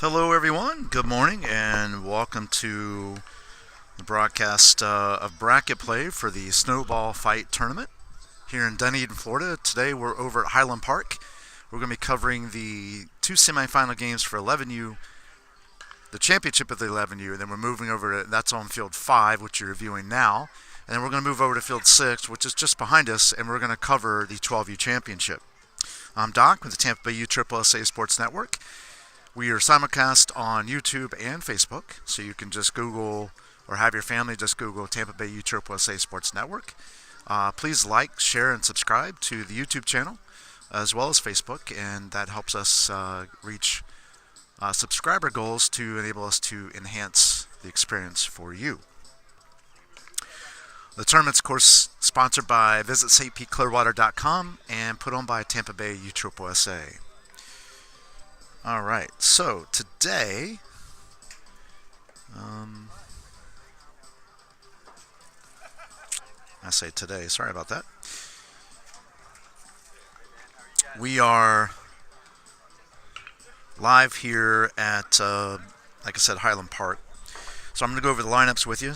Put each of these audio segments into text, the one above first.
Hello, everyone. Good morning, and welcome to the broadcast of bracket play for the Snowball Fight Tournament here in Dunedin, Florida. Today, we're over at Highland Park. We're going to be covering the two semifinal games for 11U, the championship of the 11U, and then we're moving over to that's on Field 5, which you're reviewing now. And then we're going to move over to Field 6, which is just behind us, and we're going to cover the 12U championship. I'm Doc with the Tampa Bay USSSA Sports Network. We are simulcast on YouTube and Facebook, so you can just Google or have your family just Google Tampa Bay USSSA Sports Network. Please like, share, and subscribe to the YouTube channel as well as Facebook, and that helps us reach subscriber goals to enable us to enhance the experience for you. The tournament's, of course, sponsored by VisitStClearwater.com and put on by Tampa Bay USSSA. All right, so today, I say today, sorry about that. We are live here at, like I said, Highland Park. So I'm going to go over the lineups with you.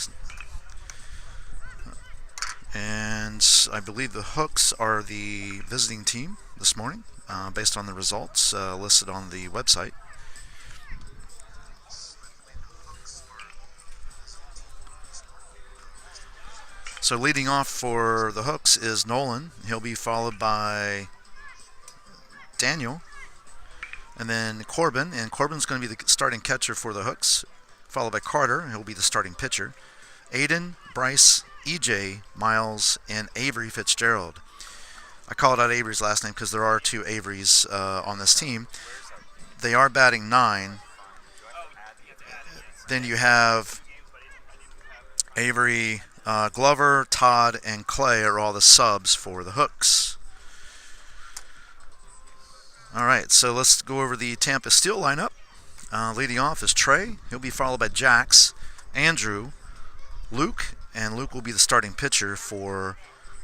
And I believe the Hooks are the visiting team this morning, based on the results listed on the website. So leading off for the Hooks is Nolan. He'll be followed by Daniel, and then Corbin. And Corbin's going to be the starting catcher for the Hooks, followed by Carter. He'll be the starting pitcher. Aiden, Bryce, EJ, Miles, and Avery Fitzgerald. I called out Avery's last name because there are two Averys on this team. They are batting 9. Then you have Avery, Glover, Todd, and Clay are all the subs for the Hooks. All right, so let's go over the Tampa Steal lineup. Leading off is Trey. He'll be followed by Jax, Andrew, Luke, and Luke will be the starting pitcher for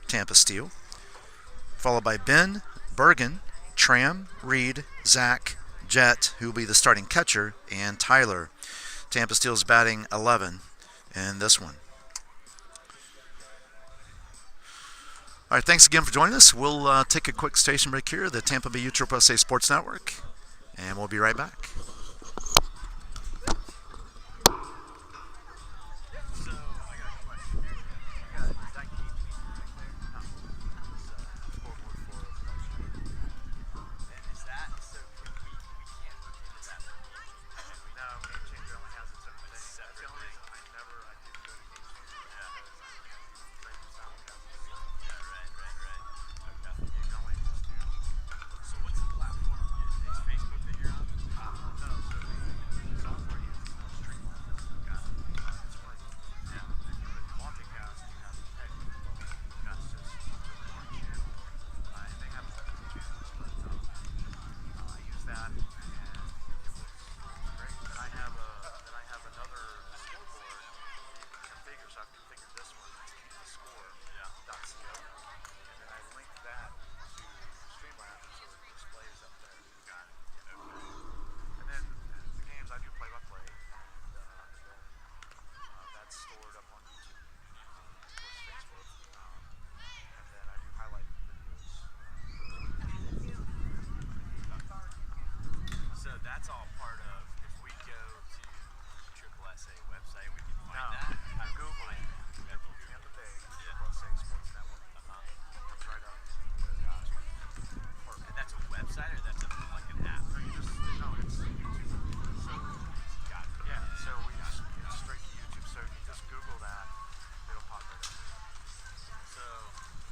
Tampa Steal. Followed by Ben, Bergen, Tram, Reed, Zach, Jet, who will be the starting catcher, and Tyler. Tampa Steel's batting 11 in this one. All right, thanks again for joining us. We'll take a quick station break here at the Tampa Bay USSSA Sports Network, and we'll be right back. That's all part of, if we go to the USSSA website, we can find that. I'm Googling Tampa Bay USSSA Sports Network. Comes right up. And that's a website or that's like an app? No, it's YouTube. So, got it. Yeah, so it's straight to YouTube. So if you just Google that, it'll pop right up. So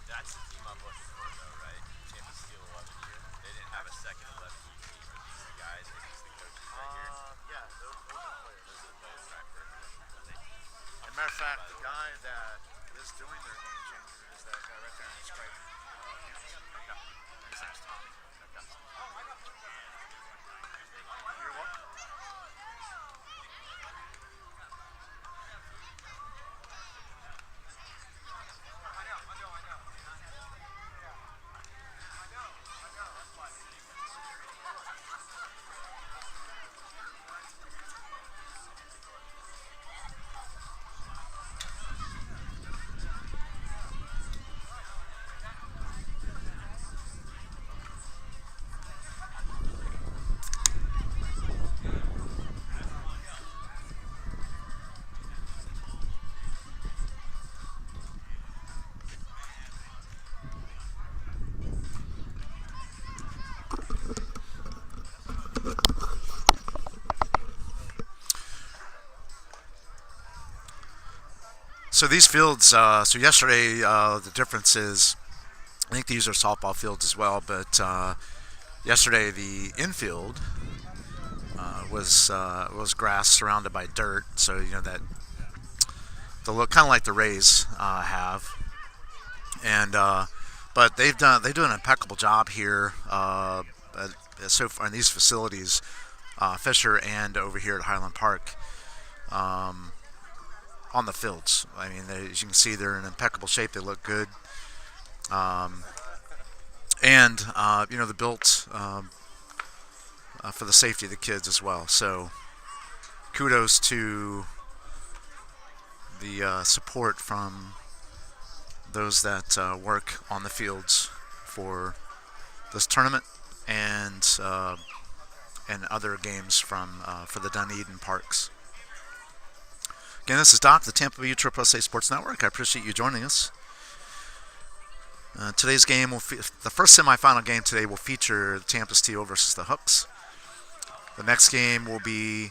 that's the team I'm looking for though, right? Tampa Steal 11U. They didn't have a second 11U team. Are these the guys? Are these the coaches right here? Yeah, those are players. Those are the players, right? As a matter of fact, the guy that is doing their game changer is that guy right there in the stripe. His name's Tommy. You're welcome. So these fields, so yesterday the difference is, I think these are softball fields as well, but yesterday the infield was grass surrounded by dirt, so that they look kind of like the Rays have, and but they do an impeccable job here so far in these facilities, Fisher and over here at Highland Park. On the fields, I mean, as you can see, they're in impeccable shape. They look good, and they're built for the safety of the kids as well. So, kudos to the support from those that work on the fields for this tournament and other games for the Dunedin parks. Again, this is Doc, the Tampa Bay USSSA Sports Network. I appreciate you joining us. Today's game the first semifinal game today will feature the Tampa Steal versus the Hooks. The next game will be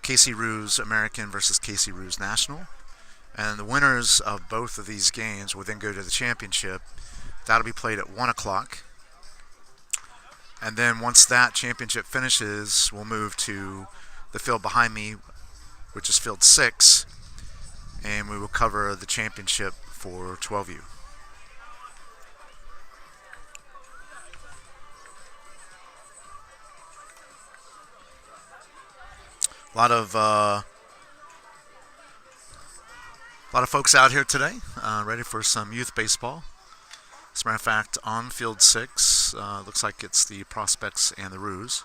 Casey Roos American versus Casey Roos National. And the winners of both of these games will then go to the championship. That'll be played at 1 o'clock. And then once that championship finishes, we'll move to the field behind me, which is field 6, and we will cover the championship for 12U. A lot of folks out here today, ready for some youth baseball. As a matter of fact, on field 6, looks like it's the Prospects and the Roos.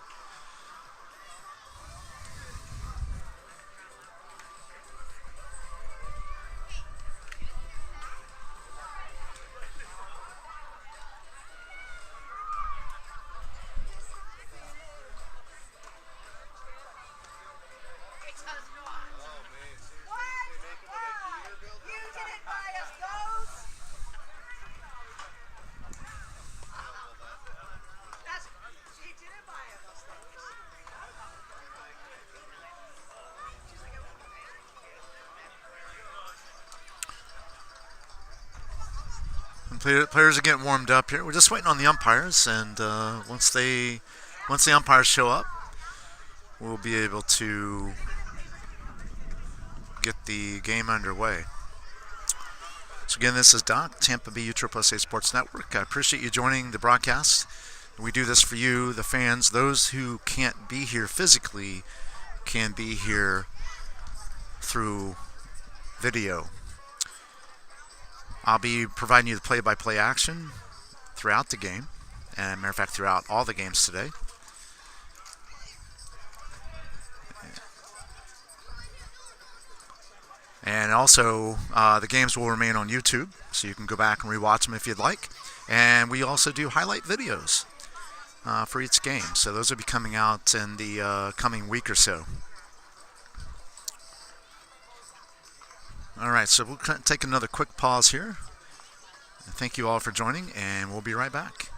Players are getting warmed up here. We're just waiting on the umpires, and once the umpires show up, we'll be able to get the game underway. So again, this is Doc, Tampa Bay USSSA Sports Network. I appreciate you joining the broadcast. We do this for you, the fans. Those who can't be here physically can be here through video. I'll be providing you the play-by-play action throughout the game, and matter of fact, throughout all the games today. And also, the games will remain on YouTube, so you can go back and rewatch them if you'd like. And we also do highlight videos for each game, so those will be coming out in the coming week or so. All right, so we'll take another quick pause here. Thank you all for joining, and we'll be right back.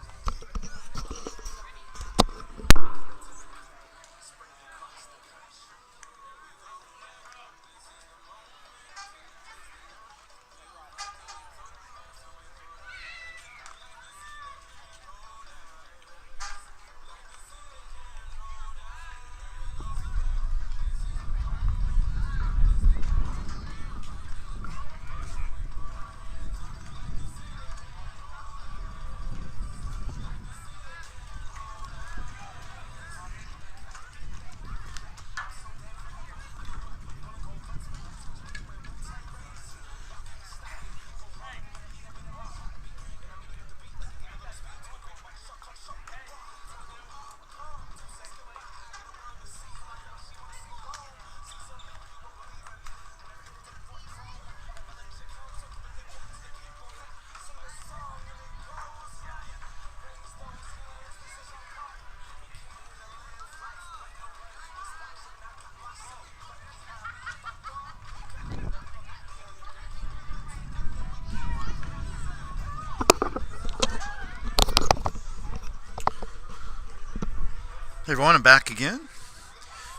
Hey everyone, I'm back again.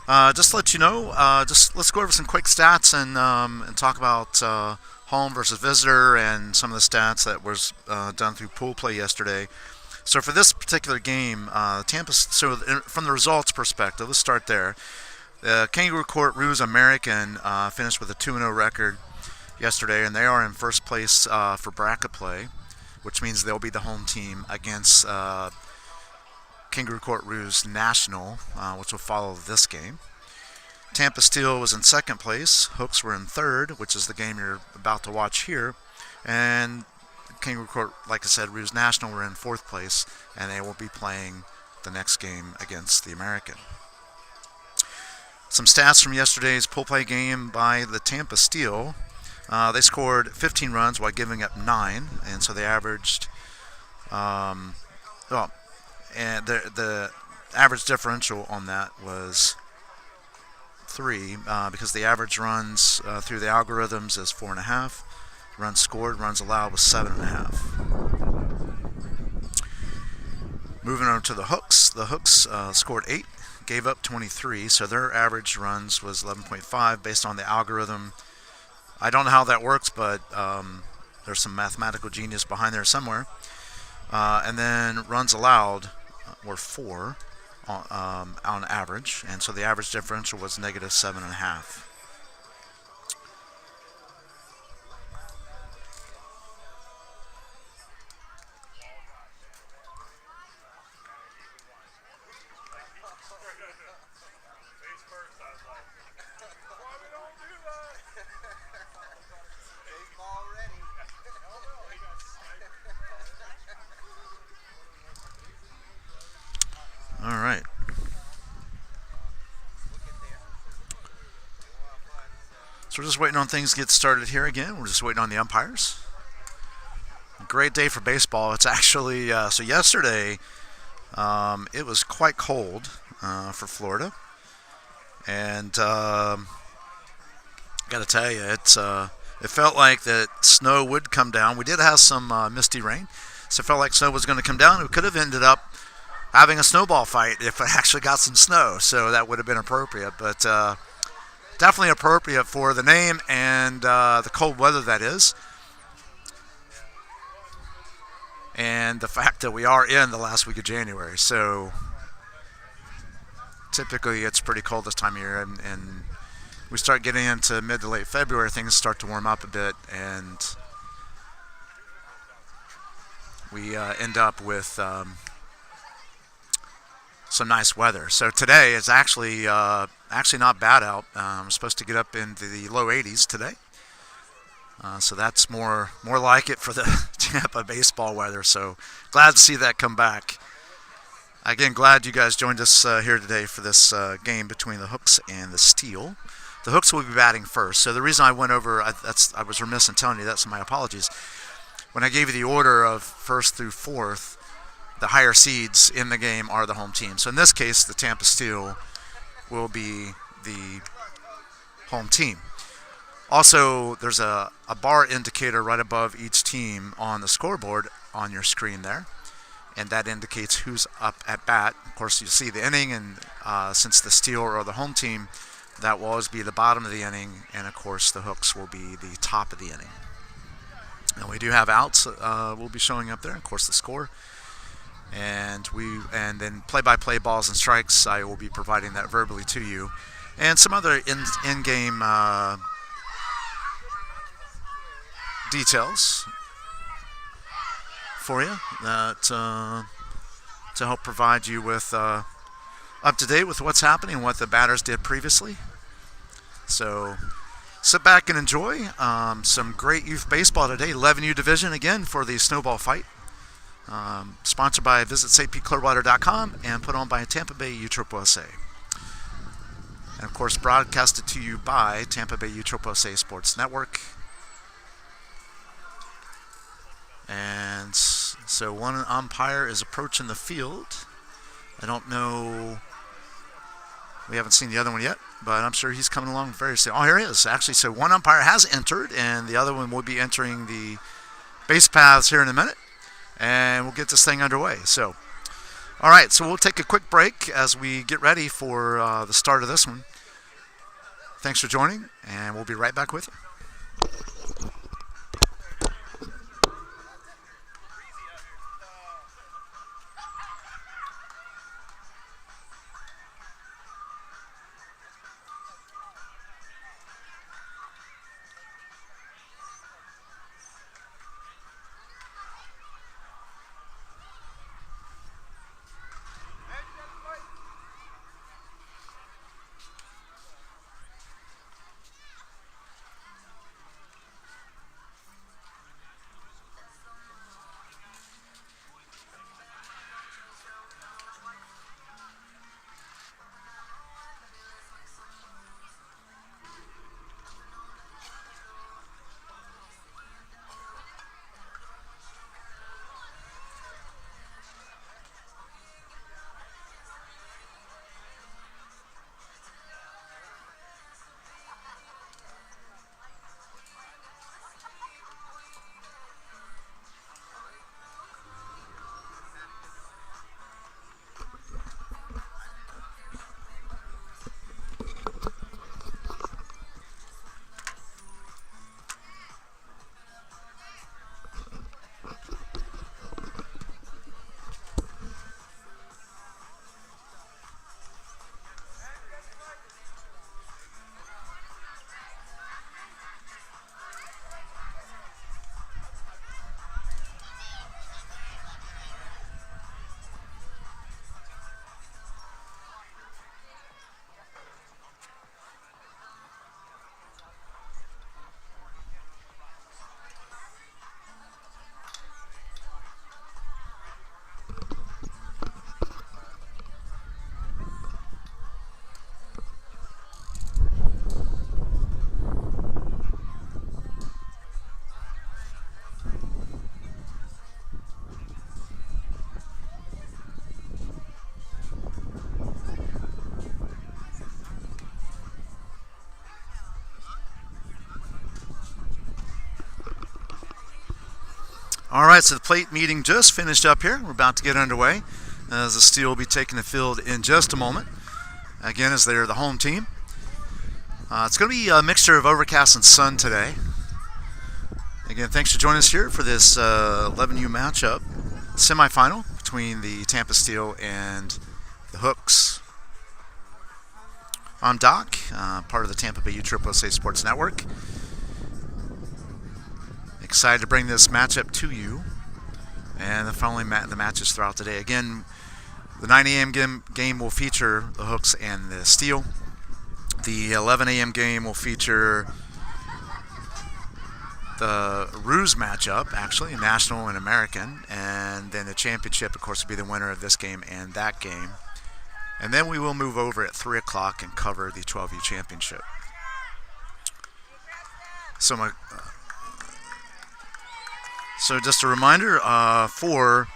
Just to let you know, just let's go over some quick stats and talk about home versus visitor and some of the stats that was done through pool play yesterday. So for this particular game, Tampa. So from the results perspective, let's start there. The Kangaroo Court Ruse American finished with a 2-0 record yesterday, and they are in first place for bracket play, which means they'll be the home team against Kangaroo Court Ruse National, which will follow this game. Tampa Steal was in second place. Hooks were in third, which is the game you're about to watch here. And Kangaroo Court, like I said, Ruse National were in fourth place, and they will be playing the next game against the American. Some stats from yesterday's pool play game by the Tampa Steal. They scored 15 runs while giving up 9, and so they averaged, and the average differential on that was 3, because the average runs through the algorithms is 4.5. Runs scored, runs allowed was 7.5. Moving on to the Hooks. The Hooks scored 8, gave up 23, so their average runs was 11.5 based on the algorithm. I don't know how that works, but there's some mathematical genius behind there somewhere. And then runs allowed were 4 on average, and so the average differential was negative 7.5. All right. So we're just waiting on things to get started here again. We're just waiting on the umpires. Great day for baseball. It's actually, so yesterday it was quite cold for Florida. And got to tell you, it felt like that snow would come down. We did have some misty rain, so it felt like snow was going to come down. We could have ended up having a snowball fight if it actually got some snow, so that would have been appropriate. But definitely appropriate for the name and the cold weather that is, and the fact that we are in the last week of January. So typically it's pretty cold this time of year, and we start getting into mid to late February, things start to warm up a bit, and we end up with some nice weather. So today is actually not bad out. We're supposed to get up into the low 80s today. So that's more like it for the Tampa baseball weather. So glad to see that come back. Again, glad you guys joined us here today for this game between the Hooks and the Steal. The Hooks will be batting first. So the reason I went over, I was remiss in telling you that, so my apologies. When I gave you the order of first through fourth, the higher seeds in the game are the home team. So in this case, the Tampa Steal will be the home team. Also, there's a bar indicator right above each team on the scoreboard on your screen there, and that indicates who's up at bat. Of course, you see the inning, and since the Steal are the home team, that will always be the bottom of the inning, and of course the Hooks will be the top of the inning. And we do have outs will be showing up there, of course the score. And then play-by-play balls and strikes, I will be providing that verbally to you, and some other in-game details for you that to help provide you with up to date with what's happening, what the batters did previously. So sit back and enjoy some great youth baseball today. 11U division again for the Snowball fight. Sponsored by visitstpclearwater.com and put on by Tampa Bay USSSA. And of course broadcasted to you by Tampa Bay USSSA Sports Network. And so one umpire is approaching the field. I don't know, we haven't seen the other one yet, but I'm sure he's coming along very soon. Oh, here he is, actually. So one umpire has entered, and the other one will be entering the base paths here in a minute. And we'll get this thing underway. So All right, so we'll take a quick break as we get ready for the start of this one. Thanks for joining, and we'll be right back with you. All right, so the plate meeting just finished up here. We're about to get underway as the Steel will be taking the field in just a moment. Again, as they're the home team. It's going to be a mixture of overcast and sun today. Again, thanks for joining us here for this 11U matchup semifinal between the Tampa Steal and the Hooks. I'm Doc, part of the Tampa Bay USSSA Sports Network. Excited to bring this matchup to you, and following the matches throughout the day. Again, the 9 a.m. game will feature the Hooks and the Steel. The 11 a.m. game will feature the Ruse matchup, actually, National and American, and then the championship, of course, will be the winner of this game and that game. And then we will move over at 3 o'clock and cover the 12U championship. So just a reminder, for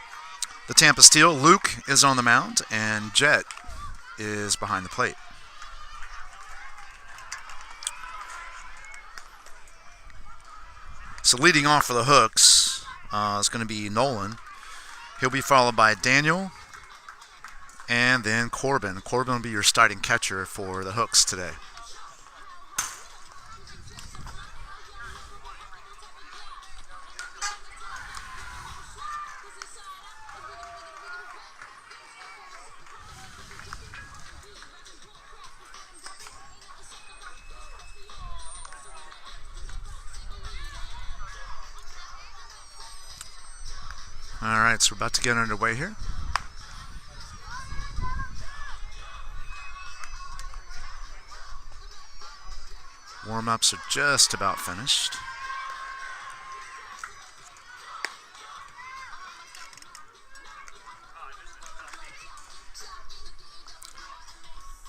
the Tampa Steal, Luke is on the mound and Jet is behind the plate. So leading off for the Hooks is going to be Nolan. He'll be followed by Daniel and then Corbin. Corbin will be your starting catcher for the Hooks today. All right, so we're about to get underway here. Warm-ups are just about finished.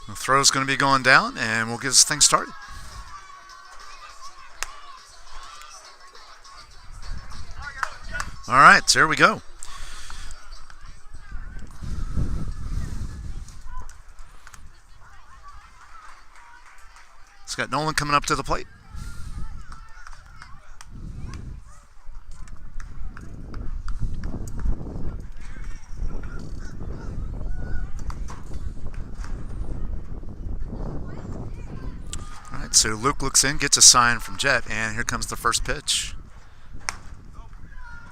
The throw's going to be going down, and we'll get this thing started. All right, so here we go. It's got Nolan coming up to the plate. so Luke looks in, gets a sign from Jet, and here comes the first pitch.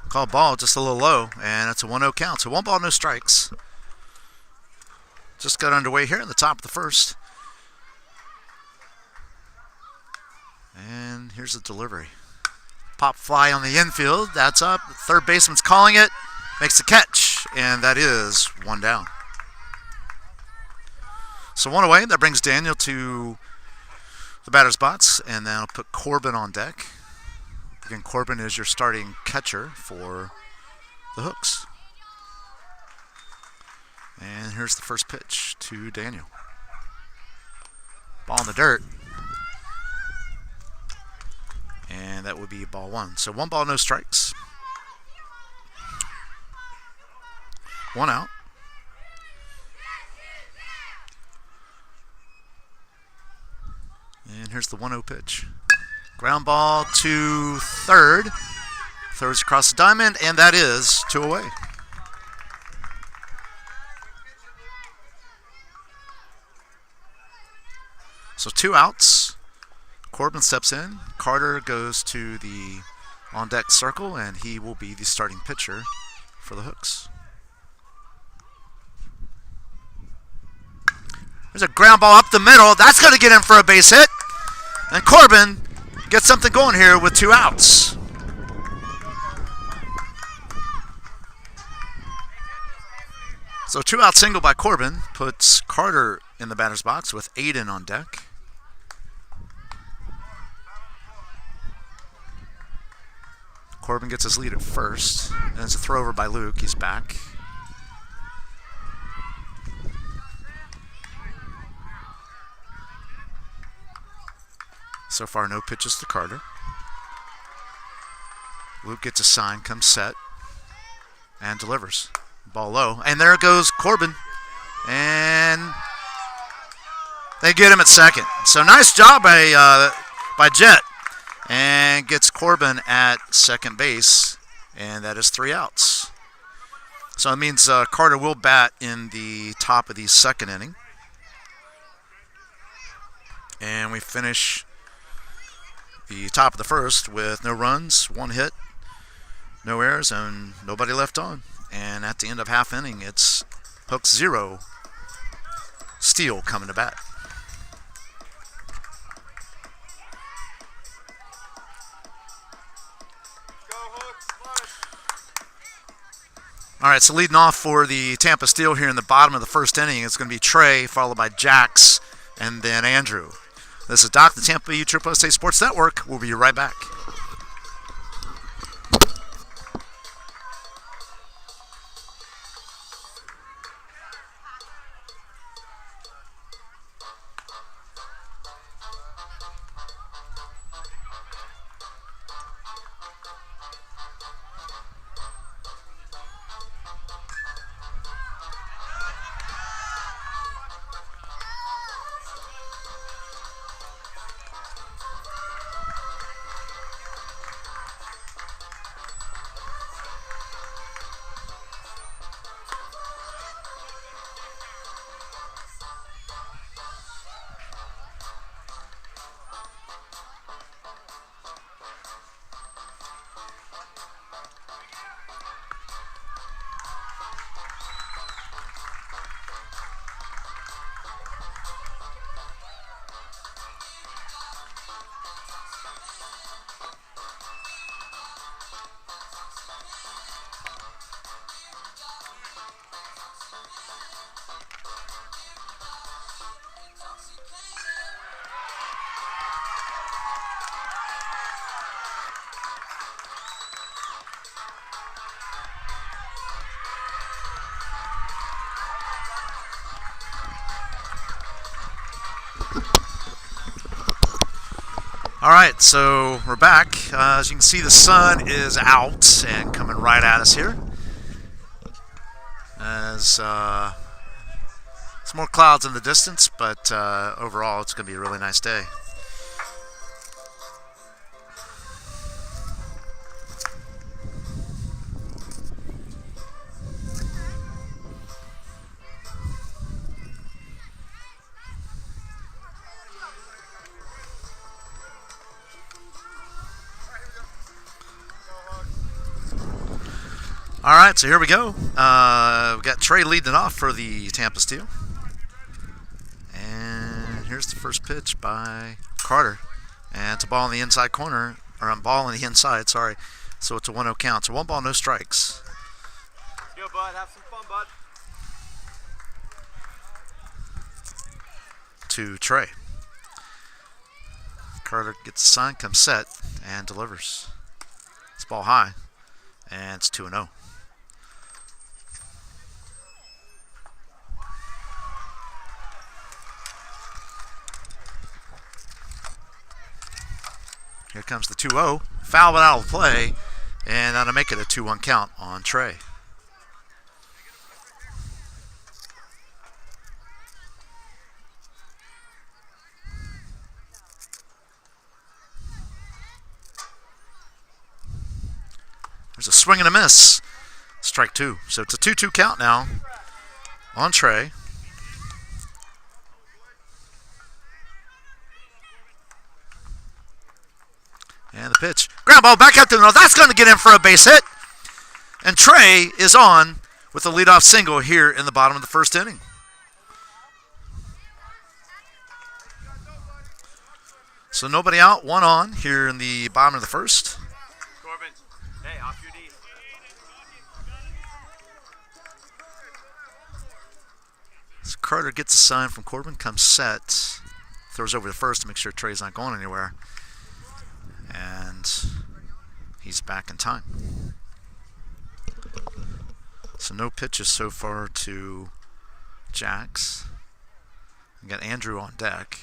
Call ball just a little low, and it's a 1-0 count. So 1 ball, no strikes. Just got underway here in the top of the first. And here's the delivery. Pop fly on the infield. That's up. The third baseman's calling it. Makes the catch, and that is 1 down. So 1 away. That brings Daniel to the batter's box, and then I'll put Corbin on deck. Again, Corbin is your starting catcher for the Hooks. And here's the first pitch to Daniel. Ball in the dirt. And that would be ball 1. So 1 ball, no strikes. 1 out. And here's the 1-0 pitch. Ground ball to third. Third's across the diamond, and that is 2 away. So 2 outs. Corbin steps in. Carter goes to the on-deck circle, and he will be the starting pitcher for the Hooks. There's a ground ball up the middle. That's going to get him for a base hit. And Corbin gets something going here with 2 outs. So 2-out single by Corbin puts Carter in the batter's box with Aiden on deck. Corbin gets his lead at first. And it's a throw over by Luke. He's back. So far, no pitches to Carter. Luke gets a sign, comes set, and delivers. Ball low. And there goes Corbin. And they get him at second. So nice job by Jet. And gets Corbin at second base. And that is 3 outs. So it means Carter will bat in the top of the second inning. And we finish the top of the first with no runs, 1 hit, no errors, and nobody left on. And at the end of half inning, it's Hooks 0, Steal coming to bat. All right, so leading off for the Tampa Steal here in the bottom of the first inning, it's going to be Trey, followed by Jax, and then Andrew. This is Doc, the Tampa USSSA Sports Network. We'll be right back. All right, so we're back. As you can see, the sun is out and coming right at us here. As some more clouds in the distance, but overall it's going to be a really nice day. All right, so here we go. We've got Trey leading off for the Tampa Steal. And here's the first pitch by Carter. And it's a ball in the inside corner, or a ball in the inside, sorry. So it's a 1-0 count. So 1 ball, no strikes. Yo, bud, have some fun, bud. To Trey. Carter gets the sign, comes set, and delivers. It's ball high, and it's 2-0. Here comes the 2-0. Foul it out of play, and that'll make it a 2-1 count on Trey. There's a swing and a miss. Strike 2. So it's a 2-2 count now on Trey. And the pitch. Ground ball back up to the middle. That's going to get in for a base hit. And Trey is on with a leadoff single here in the bottom of the first inning. So nobody out, 1 on here in the bottom of the first. Corbin, hey, off your knees. So Carter gets a sign from Corbin, comes set, throws over the first to make sure Trey's not going anywhere. And he's back in time. So no pitches so far to Jax. We got Andrew on deck.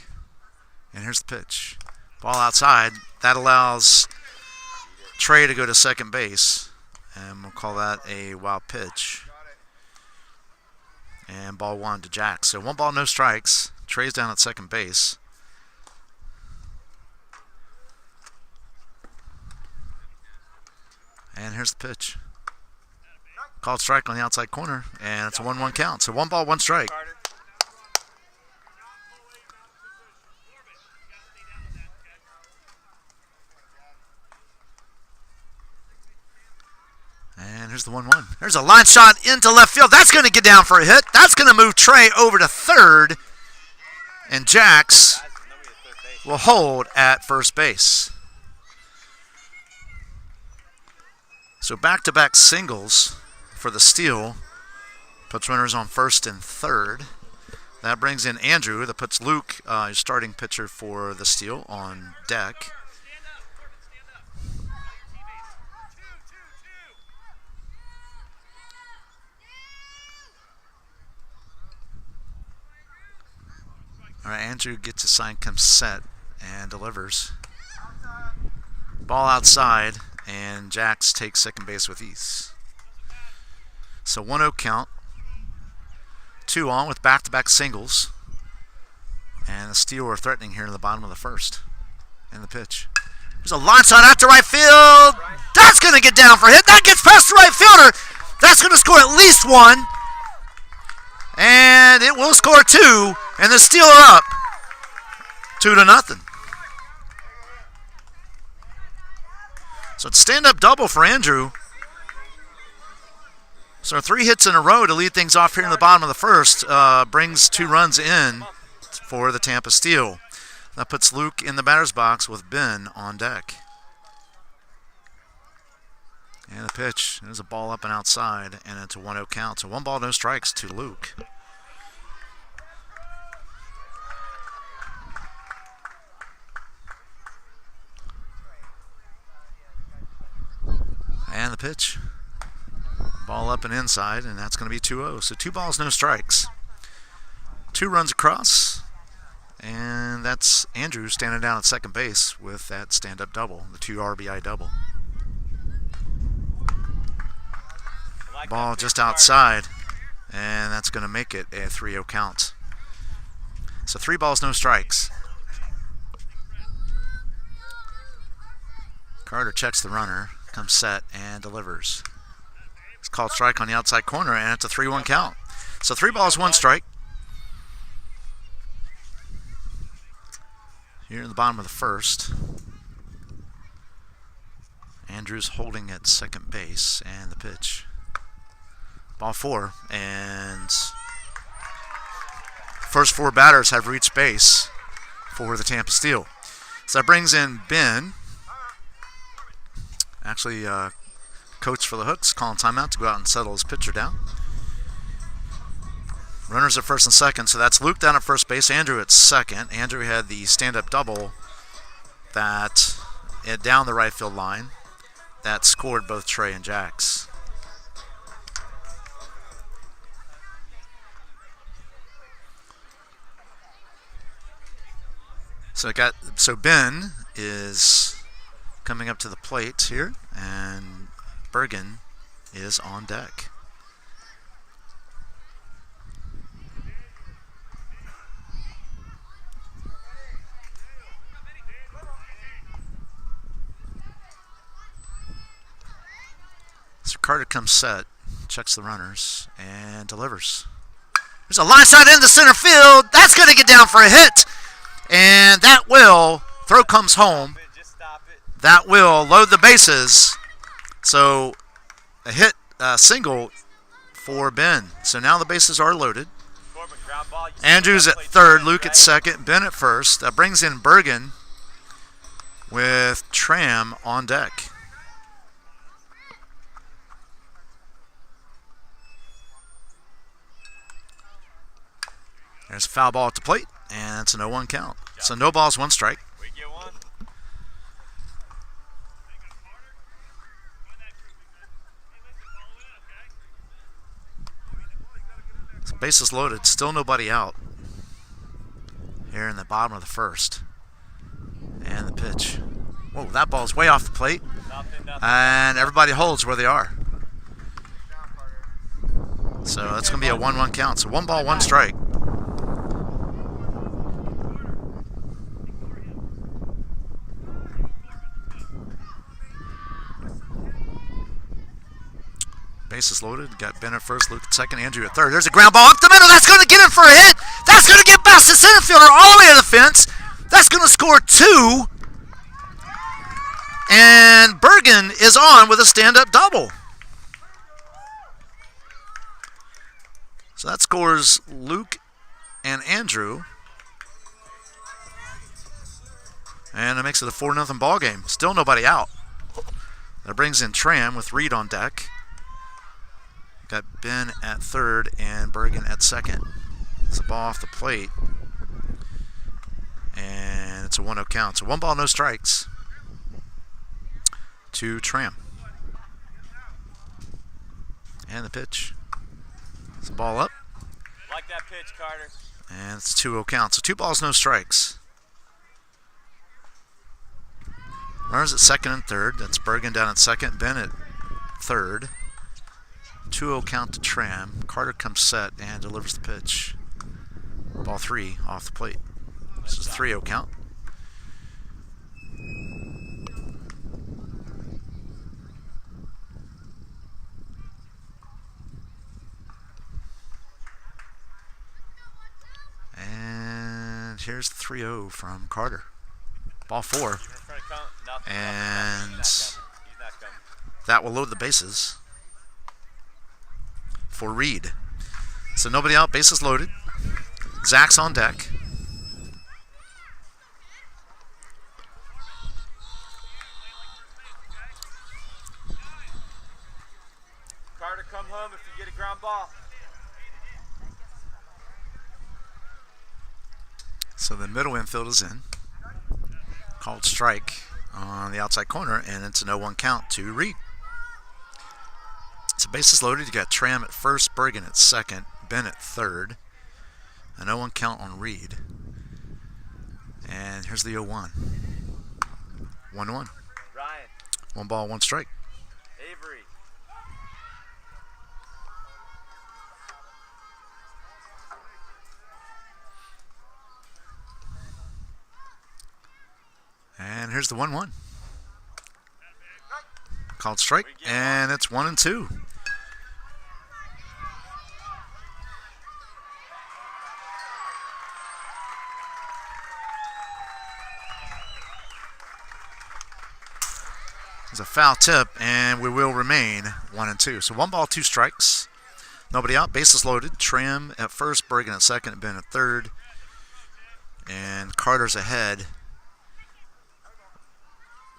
And here's the pitch. Ball outside. That allows Trey to go to second base. And we'll call that a wild pitch. And ball 1 to Jax. So 1 ball, no strikes. Trey's down at second base. And here's the pitch. Called strike on the outside corner, and it's a 1-1 count. So 1 ball, 1 strike. And here's the 1-1. There's a line shot into left field. That's going to get down for a hit. That's going to move Trey over to third. And Jax will hold at first base. So back-to-back singles for the Steal. Puts runners on first and third. That brings in Andrew. That puts Luke, starting pitcher for the Steal, on deck. All right, Andrew gets a sign, comes set, and delivers. Ball outside, and Jax takes second base with ease. So 1-0 count. 2 on with back-to-back singles. And the Steal are threatening here in the bottom of the first. And the pitch. There's a line shot out to right field. That's going to get down for a hit. That gets past the right fielder. That's going to score at least 1. And it will score 2. And the Steal are up 2-0. So it's stand-up double for Andrew. So 3 hits in a row to lead things off here in the bottom of the first. Brings 2 runs in for the Tampa Steal. That puts Luke in the batter's box with Ben on deck. And the pitch. There's a ball up and outside, and it's a 1-0 count. So 1 ball, no strikes to Luke. And the pitch. Ball up and inside, and that's going to be 2-0. So 2 balls, no strikes. 2 runs across, and that's Andrew standing down at second base with that stand-up double, the 2 RBI double. Ball just outside, and that's going to make it a 3-0 count. So 3 balls, no strikes. Carter checks the runner, comes set, and delivers. It's called strike on the outside corner, and it's a 3-1 count. So 3 balls, 1 strike. Here in the bottom of the first. Andrew's holding at second base, and the pitch. Ball 4. And first 4 batters have reached base for the Tampa Steal. So that brings in Ben. Actually, coach for the Hooks calling timeout to go out and settle his pitcher down. Runners at first and second, so that's Luke down at first base, Andrew at second. Andrew had the stand-up double that down the right field line that scored both Trey and Jax. So Ben is coming up to the plate here, and Bergen is on deck. So Carter comes set, checks the runners, and delivers. There's a line shot into center field. That's going to get down for a hit. And that will, throw comes home. That will load the bases. So a hit, single for Ben. So now the bases are loaded. Andrews at third, Luke at second, Ben at first. That brings in Bergen with Tram on deck. There's a foul ball at the plate, and it's a 0-1 count. So no balls, 1 strike. We get one. So bases loaded, still nobody out. Here in the bottom of the first. And the pitch. Whoa, that ball's way off the plate. Nothing. And everybody holds where they are. So that's going to be a 1-1 count. So 1 ball, 1 strike. Bases loaded. Got Ben at first, Luke at second, Andrew at third. There's a ground ball up the middle. That's going to get him for a hit. That's going to get past the center fielder all the way to the fence. That's going to score 2. And Bergen is on with a stand-up double. So that scores Luke and Andrew. And it makes it a 4-0 ball game. Still nobody out. That brings in Tram with Reed on deck. Got Ben at third and Bergen at second. It's a ball off the plate. And it's a 1-0 count. So 1 ball, no strikes to Tram. And the pitch. It's a ball up. Like that pitch, Carter. And it's 2-0 count. So 2 balls, no strikes. Runners at second and third. That's Bergen down at second, Ben at third. 2-0 count to Tram. Carter comes set and delivers the pitch. Ball 3 off the plate. This is a 3-0 count. And here's the 3-0 from Carter. Ball 4. And that will load the bases for Reed. So nobody out, bases loaded. Zach's on deck. Carter, come home if you get a ground ball. So the middle infield is in. Called strike on the outside corner, and it's a 0-1 count to Reed. So bases loaded. You got Tram at first, Bergen at second, Ben at third. A 0-1 count on Reed. And here's the 0-1. 1-1. Ryan. 1 ball, 1 strike. Avery. And here's the 1-1. Called strike, and it's 1-2. It's a foul tip, and we will remain 1-2. So 1 ball, 2 strikes. Nobody out. Bases loaded. Tram at first. Bergen at second. Ben at third. And Carter's ahead.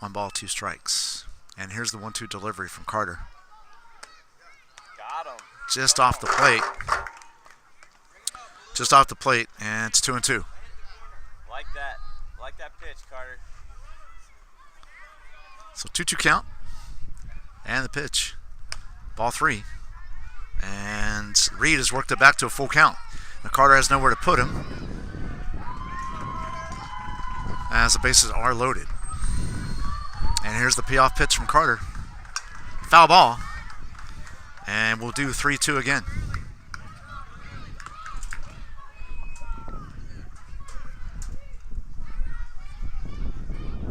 1 ball, 2 strikes. And here's the 1-2 delivery from Carter. Got him. Just off the plate. Just off the plate, and it's 2-2. Like that. Like that pitch, Carter. So 2-2 count. And the pitch. Ball 3. And Reed has worked it back to a full count. Now Carter has nowhere to put him, as the bases are loaded. And here's the payoff pitch from Carter. Foul ball. And we'll do 3-2 again.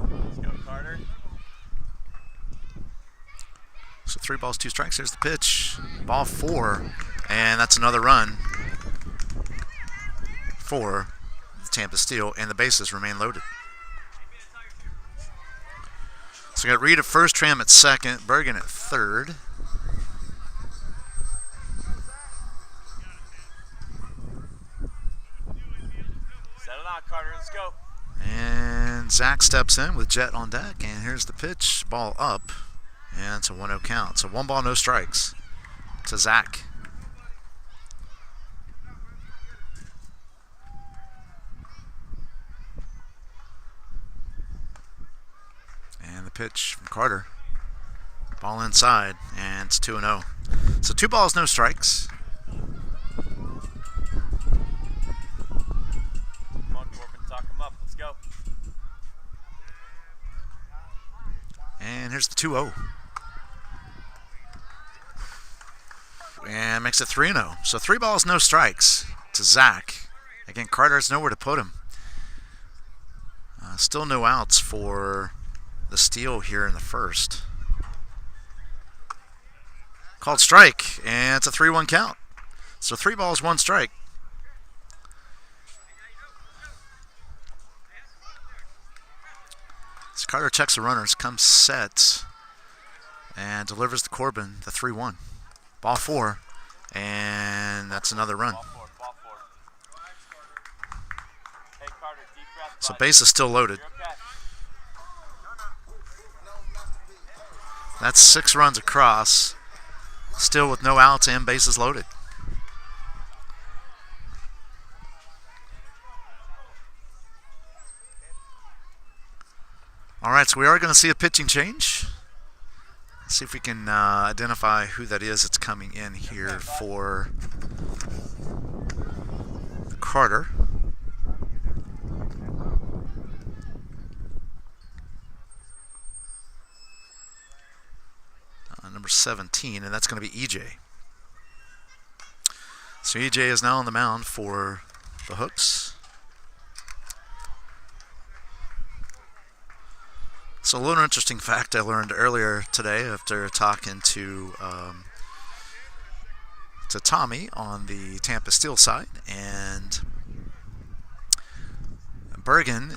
Let's go, Carter. So 3 balls, 2 strikes. Here's the pitch. Ball 4. And that's another run for the Tampa Steal. And the bases remain loaded. So we got Reed at first, Tram at second, Bergen at third. Settle down, Carter. Let's go. And Zach steps in with Jet on deck. And here's the pitch. Ball up. And it's a 1-0 count. So 1 ball, no strikes to Zach. And the pitch from Carter. Ball inside, and it's 2-0. So 2 balls, no strikes. Come on, Corbin. Talk him up. Let's go. And here's the 2-0. And makes it 3-0. So 3 balls, no strikes to Zach. Again, Carter has nowhere to put him. Still no outs for the Steal here in the first. Called strike, and it's a 3-1 count. So 3 balls, 1 strike. So Carter checks the runners, comes set, and delivers to Corbin, the 3-1. Ball 4, and that's another run. Ball four. Hey, Carter, deep breath. So bud. base is still loaded. You're okay. That's 6 runs across, still with no outs and bases loaded. All right, so we are going to see a pitching change. Let's see if we can identify who that is that's coming in here for Carter. Number 17, and that's going to be EJ. So EJ is now on the mound for the Hooks. So a little interesting fact I learned earlier today after talking to Tommy on the Tampa Steal side, and Bergen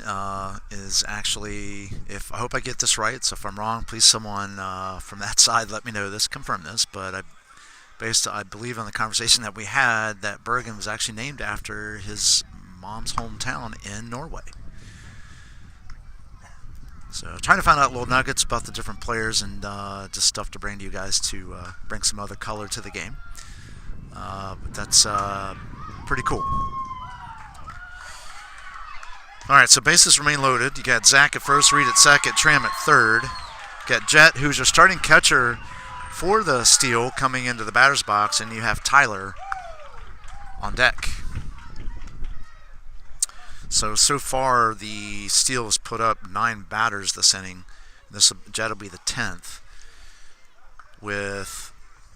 is actually, if I hope I get this right, so if I'm wrong, please someone from that side let me know this, confirm this, but I believe on the conversation that we had that Bergen was actually named after his mom's hometown in Norway. So trying to find out little nuggets about the different players and just stuff to bring to you guys to bring some other color to the game. But that's pretty cool. All right, so bases remain loaded. You got Zach at first, Reed at second, Tram at third. You got Jet, who's your starting catcher for the Steal, coming into the batter's box, and you have Tyler on deck. So far, the Steal has put up 9 batters this inning. Jet will be the 10th with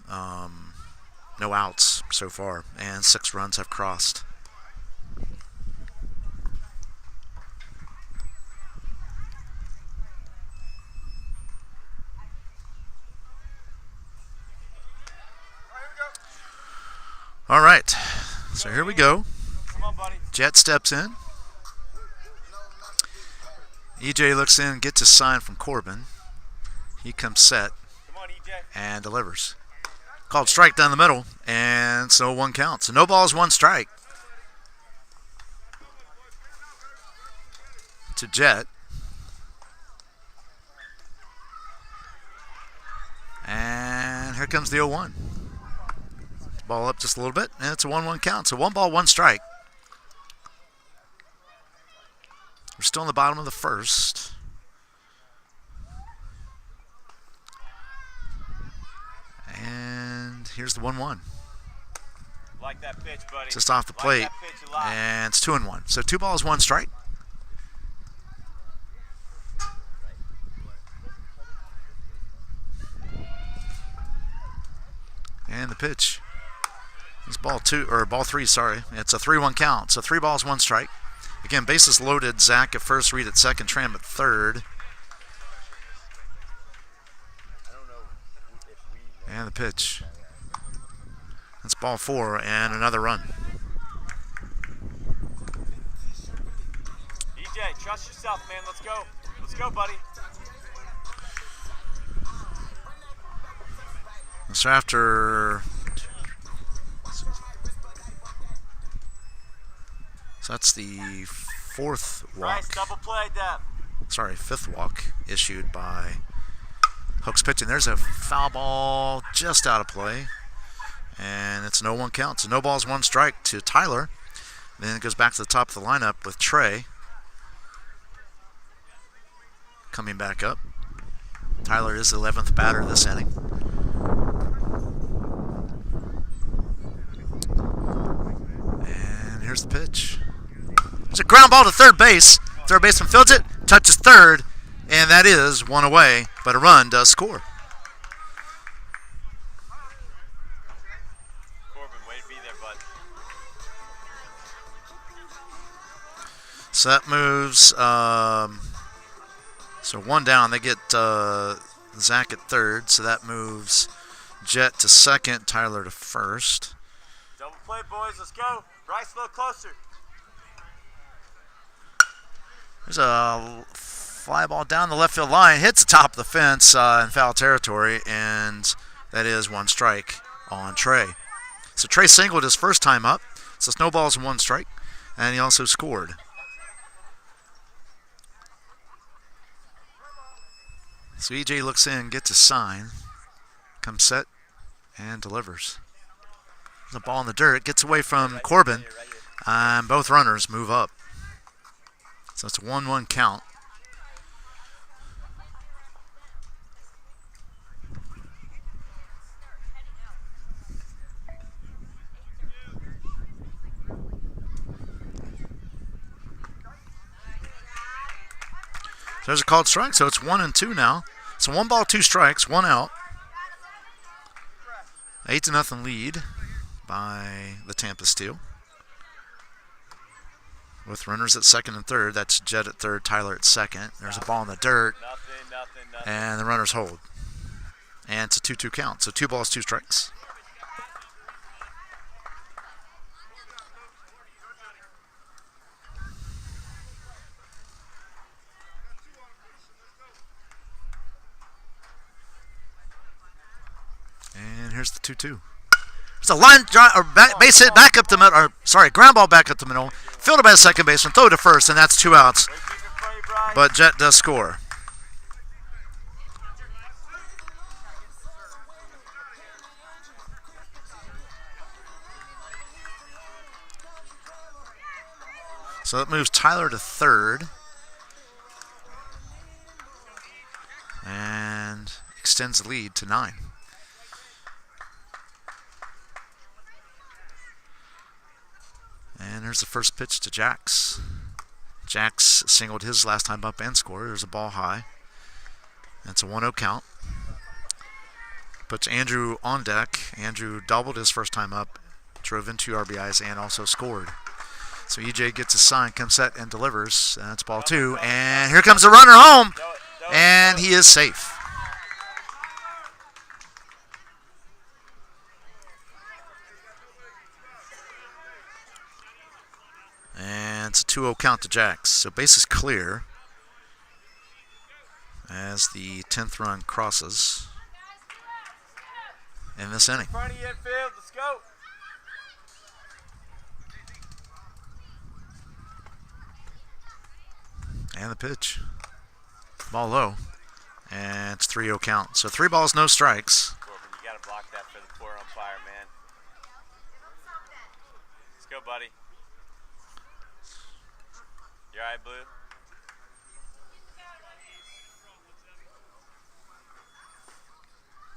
no outs so far, and 6 runs have crossed. All right, so here we go. Come on, buddy. Jet steps in. EJ looks in, gets a sign from Corbin. He comes set Come on, EJ. and delivers. Called strike down the middle, and so 1 count. So no balls, 1 strike to Jet. And here comes the 0-1. Ball up just a little bit, and it's a 1-1 count. So 1 ball, 1 strike. We're still in the bottom of the first. And here's the 1-1. Like that pitch, buddy. Just off the plate. Like that pitch a lot. And it's 2-1. So 2 balls, 1 strike. And the pitch. It's ball 3, sorry. It's a 3-1 count. So 3 balls, 1 strike. Again, bases loaded. Zach at first, Reed at second, Tram at third. And the pitch. That's ball 4 and another run. EJ, trust yourself, man. Let's go. Let's go, buddy. So after, so that's the 4th walk. Nice double play, Deb. Sorry, 5th walk issued by Hooks pitching. There's a foul ball just out of play, and it's an 0-1 count. So no balls, 1 strike to Tyler. Then it goes back to the top of the lineup with Trey coming back up. Tyler is the 11th batter this inning. And here's the pitch. There's a ground ball to third base. Third baseman fields it, touches third, and that is 1 away, but a run does score. Corbin, way to be there, bud. So that moves, so 1 down. They get Zach at third, so that moves Jet to second, Tyler to first. Double play, boys. Let's go. Bryce, a little closer. There's a fly ball down the left field line, hits the top of the fence in foul territory, and that is 1 strike on Trey. So Trey singled his first time up, so Snowball's 1 strike, and he also scored. So EJ looks in, gets a sign, comes set, and delivers. The ball in the dirt, gets away from Corbin, and both runners move up. So it's a 1-1 count. So there's a called strike, so it's 1-2 now. So 1 ball, 2 strikes, 1 out. 8-0 lead by the Tampa Steal. With runners at second and third. That's Jed at third, Tyler at second. There's a ball in the dirt. Nothing. And the runners hold. And it's a 2-2 count. So 2 balls, 2 strikes. And here's the 2-2. It's a line drive, or base hit back up the middle, or sorry, ground ball back up the middle. Fielded by the second baseman, throw to first, and that's 2 outs. But Jet does score. So that moves Tyler to third. And extends the lead to 9. And there's the first pitch to Jax. Jax singled his last time up and scored. There's a ball high. That's a 1-0 count. Puts Andrew on deck. Andrew doubled his first time up, drove in 2 RBIs, and also scored. So EJ gets a sign, comes set, and delivers. That's ball 2. And here comes the runner home. And he is safe. And it's a 2-0 count to Jax. So base is clear as the 10th run crosses. in this inning. In front of you infield. Let's go. And the pitch. Ball low. And it's 3-0 count. So 3 balls, no strikes. Corbin, you got to block that for the poor umpire, man. Let's go, buddy. You all right, Blue?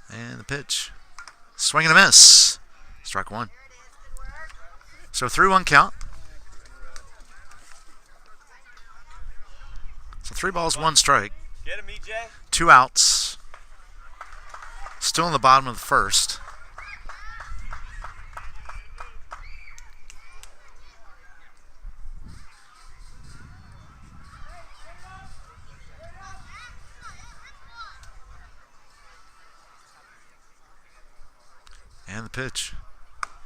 And the pitch. Swing and a miss. Strike 1. So 3-1 count. So 3 balls, 1 strike. Get him, EJ. 2 outs. Still in the bottom of the first. And the pitch.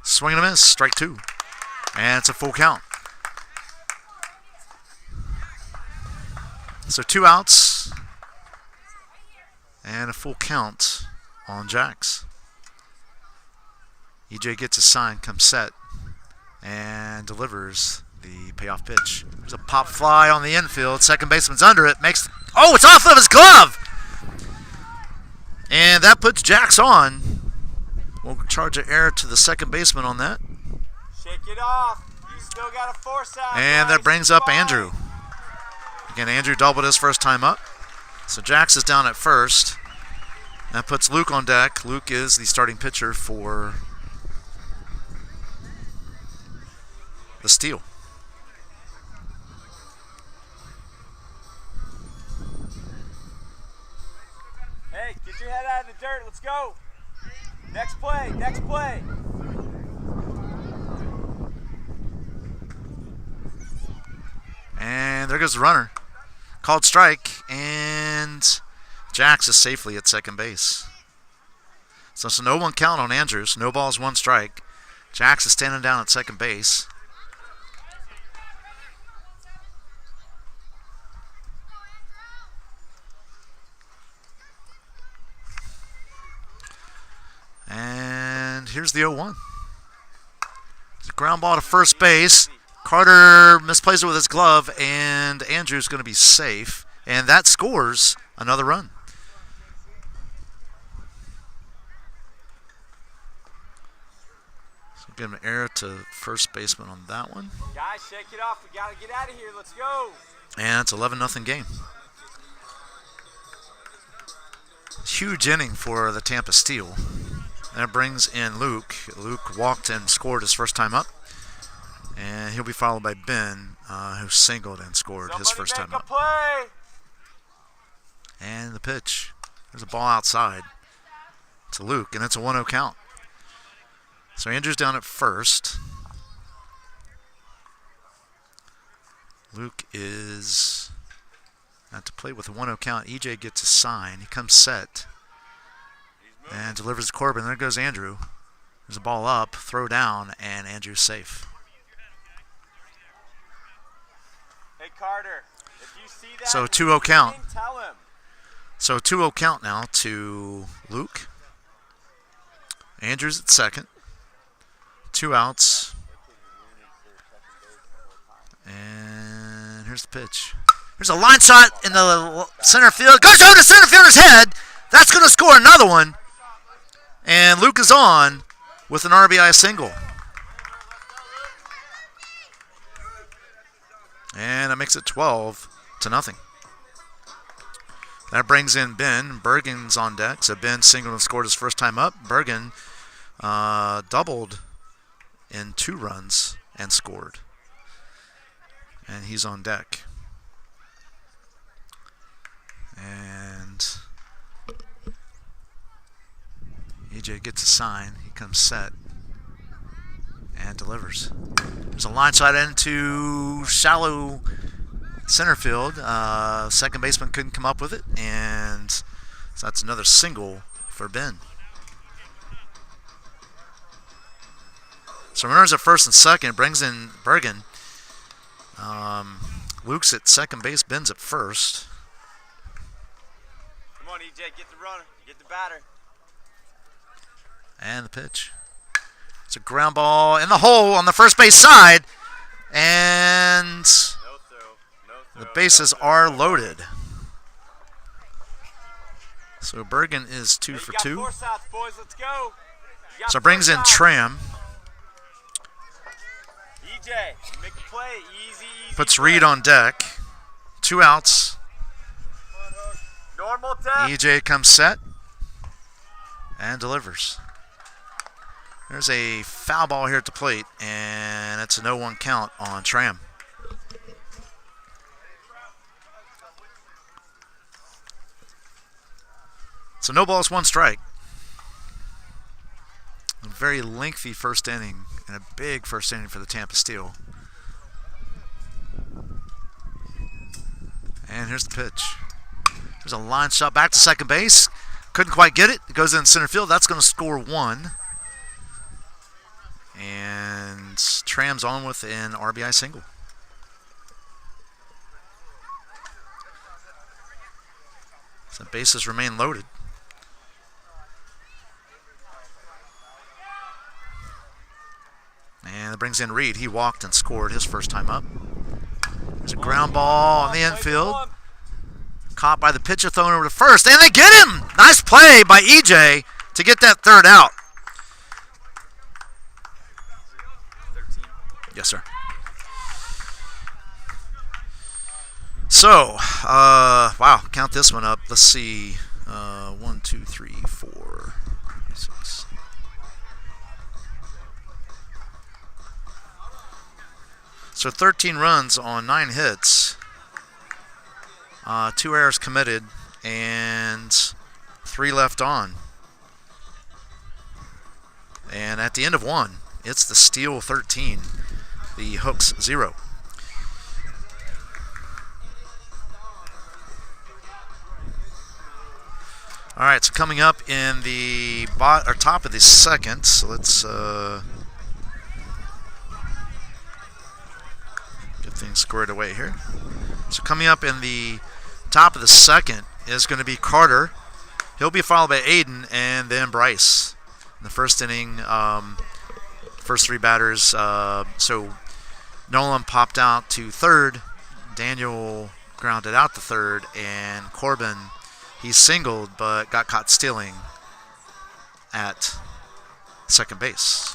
Swing and a miss. Strike 2. And it's a full count. So 2 outs. And a full count on Jax. EJ gets a sign, comes set, and delivers the payoff pitch. There's a pop fly on the infield. Second baseman's under it. Oh, it's off of his glove! And that puts Jax on. We'll charge an error to the second baseman on that. Shake it off. You still got a force out. And that brings up Andrew. Again, Andrew doubled his first time up. So Jax is down at first. That puts Luke on deck. Luke is the starting pitcher for the Steal. Hey, get your head out of the dirt. Let's go. Next play. Next play. And there goes the runner. Called strike, and Jax is safely at second base. So it's a 0-1 count on Andrews. No balls, 1 strike. Jax is standing down at second base. And here's the 0-1. It's a ground ball to first base. Carter misplays it with his glove, and Andrew's going to be safe. And that scores another run. So give an error to first baseman on that one. Guys, shake it off. We got to get out of here. Let's go. And it's 11-0 game. Huge inning for the Tampa Steal. That brings in Luke. Luke walked and scored his first time up. And he'll be followed by Ben, who singled and scored his first time up. Play. And the pitch. There's a ball outside to Luke, and it's a 1-0 count. So Andrew's down at first. Luke is at to play with a 1-0 count. EJ gets a sign. He comes set and delivers to Corbin. There goes Andrew. There's a ball up, throw down, and Andrew's safe. Hey, Carter, if you see that, So 2-0 count. Tell him. So 2-0 count now to Luke. Andrews at second. 2 outs. And here's the pitch. There's a line shot in the center field. Goes over the center fielder's head. That's going to score another one. And Luke is on with an RBI single. And that makes it 12-0. That brings in Ben. Bergen's on deck. So Ben singled and scored his first time up. Bergen doubled in 2 runs and scored. And he's on deck. And EJ gets a sign. He comes set and delivers. There's a line shot into shallow center field. Second baseman couldn't come up with it, and so that's another single for Ben. So runners at first and second, brings in Bergen. Luke's at second base, Ben's at first. Come on, EJ, get the runner, get the batter. And the pitch. It's a ground ball in the hole on the first base side. And the bases are loaded. So Bergen is 2 for 2. 4 shots, boys. Let's go. So brings in Tram. EJ, make a play. Easy. Puts play. Reed on deck. 2 outs. Normal depth. EJ comes set and delivers. There's a foul ball here at the plate, and it's a 0-1 count on Tram. So no balls, 1 strike. A very lengthy first inning and a big first inning for the Tampa Steal. And here's the pitch. There's a line shot back to second base. Couldn't quite get it. It goes in center field. That's going to score 1. And Tram's on with an RBI single. So bases remain loaded. And it brings in Reed. He walked and scored his first time up. There's a ground ball on the infield. Caught by the pitcher, thrown over to first, and they get him! Nice play by EJ to get that 3rd out. 13. Yes, sir. So, wow, count this one up. Let's see. 1, 2, 3, 4, 6. So 13 runs on 9 hits. 2 errors committed and 3 left on. And at the end of 1, it's the Steal 13, the Hooks 0. All right, so coming up in the top of the second, so let's get things squared away here. So coming up in the top of the second is going to be Carter. He'll be followed by Aiden and then Bryce. In the first inning, first 3 batters. So Nolan popped out to third. Daniel grounded out to third. And Corbin, he singled but got caught stealing at second base.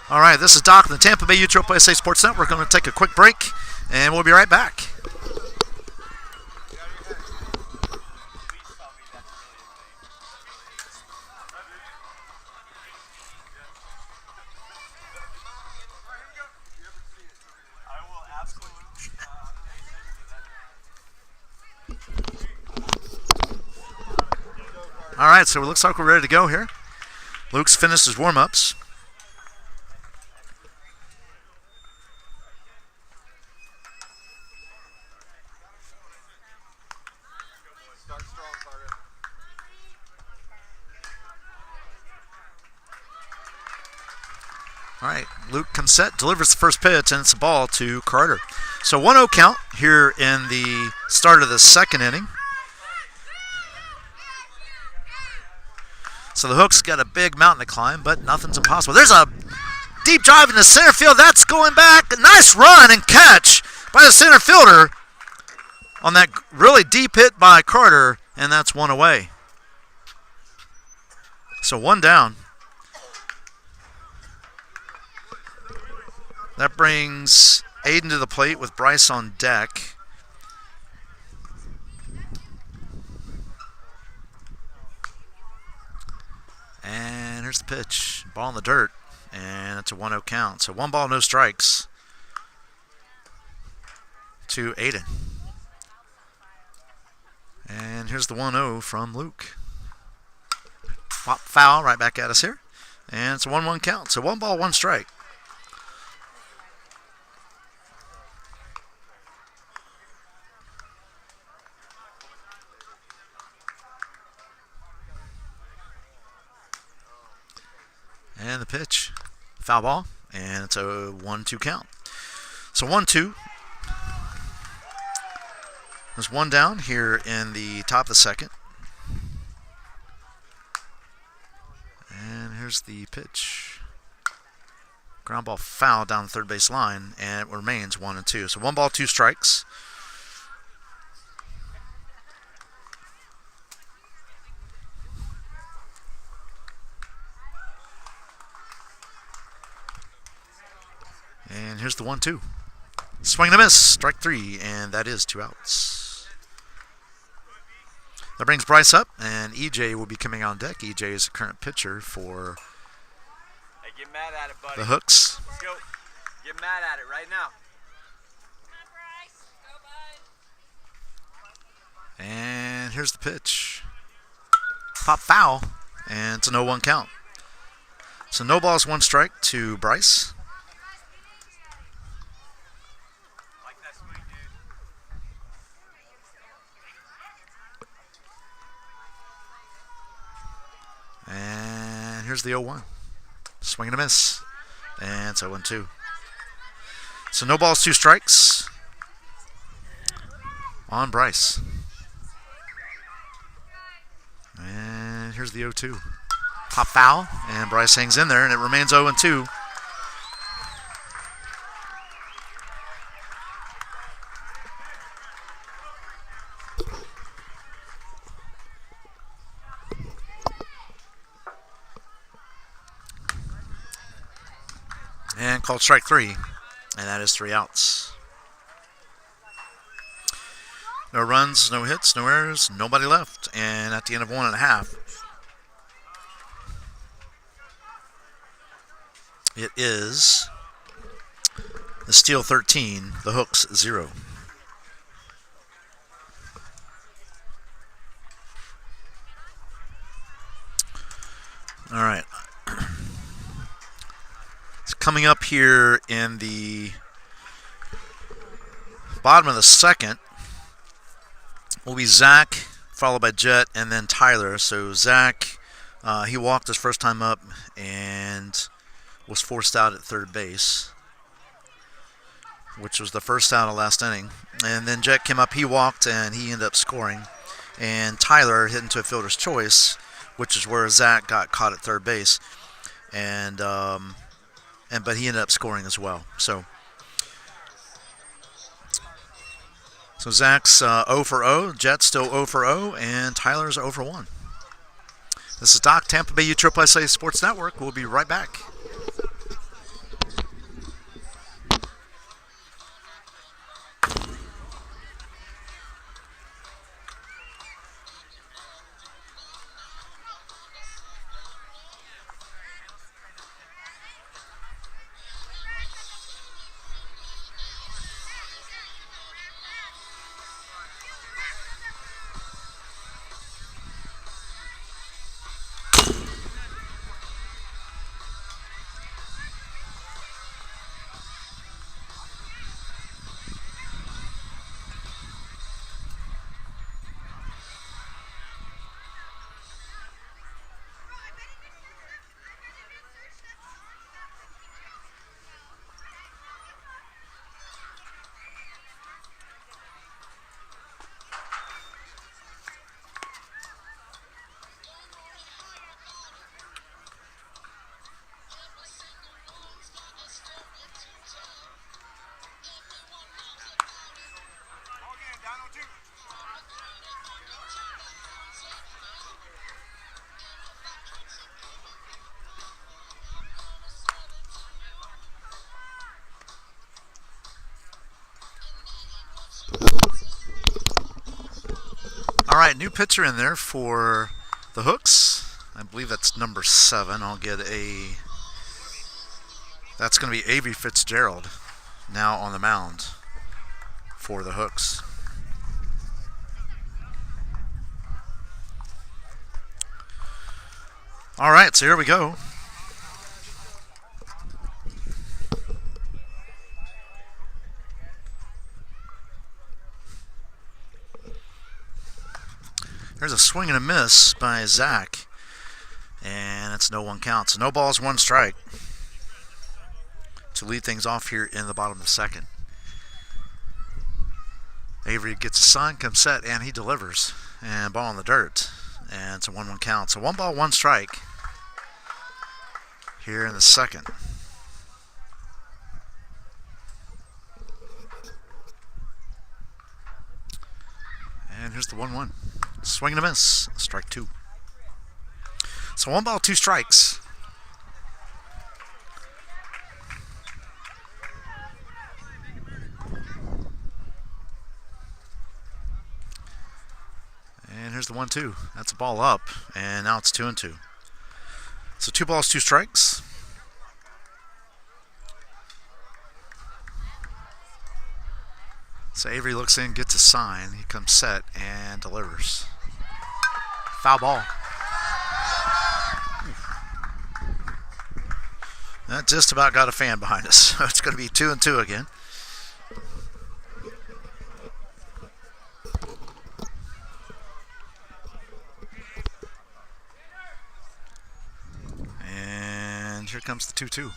All right, this is Doc from the Tampa Bay USSSA Sports Network. We're going to take a quick break, and we'll be right back. All right, so it looks like we're ready to go here. Luke's finished his warm-ups. All right, Luke comes set, delivers the first pitch, and it's a ball to Carter. So 1-0 count here in the start of the second inning. So the Hooks got a big mountain to climb, but nothing's impossible. There's a deep drive in the center field. That's going back. A nice run and catch by the center fielder on that really deep hit by Carter, and that's 1 away. So 1 down. That brings Aiden to the plate with Bryce on deck. And here's the pitch. Ball in the dirt. And it's a 1-0 count. So 1 ball, no strikes to Aiden. And here's the 1-0 from Luke. Pop foul right back at us here. And it's a 1-1 count. So 1 ball, 1 strike. And the pitch, foul ball, and it's a 1-2 count. So 1-2. There's 1 down here in the top of the second. here's the pitch. Ground ball foul down the third base line, and it remains 1-2. So 1 ball, 2 strikes. And here's the 1-2. Swing and a miss, strike 3, and that is 2 outs. That brings Bryce up, and EJ will be coming on deck. EJ is the current pitcher for Get mad at it, buddy. the Hooks. Let's go. Get mad at it right now. And here's the pitch. Pop foul, and it's a 0-1 count. So no balls, 1 strike to Bryce. Like that swing, dude. And here's the 0-1. Swing and a miss. And it's 0-2. So no balls, 2 strikes on Bryce. And here's the 0-2. Pop foul, and Bryce hangs in there, and it remains 0-2. And called strike 3, and that is 3 outs. No runs, no hits, no errors, nobody left. And at the end of 1.5, it is the Steal 13, the Hooks 0. All right. It's coming up here in the bottom of the second will be Zach, followed by Jet, and then Tyler. So Zach, he walked his first time up and was forced out at third base, which was the first out of last inning. And then Jet came up, he walked, and he ended up scoring. And Tyler hit into a fielder's choice, which is where Zach got caught at third base. But he ended up scoring as well. So Zach's 0 for 0, Jet's still 0 for 0, and Tyler's 0 for 1. This is Doc, Tampa Bay USSSA Sports Network. We'll be right back. All right, new pitcher in there for the Hooks. I believe that's number 7. That's going to be Avery Fitzgerald now on the mound for the Hooks. All right, so here we go. There's a swing and a miss by Zach, and it's 0-1 count. So no balls, 1 strike to lead things off here in the bottom of the second. Avery gets a sign, comes set, and he delivers. And ball in the dirt, and it's a 1-1 count. So 1 ball, 1 strike here in the second. And here's the 1-1. Swing and a miss. Strike 2. So 1 ball, 2 strikes. And here's the 1-2. That's a ball up, and now it's 2-2. So 2 balls, 2 strikes. So Avery looks in, gets a sign. He comes set and delivers. Foul ball. That just about got a fan behind us. So it's going to be 2-2 again. And here comes the 2-2.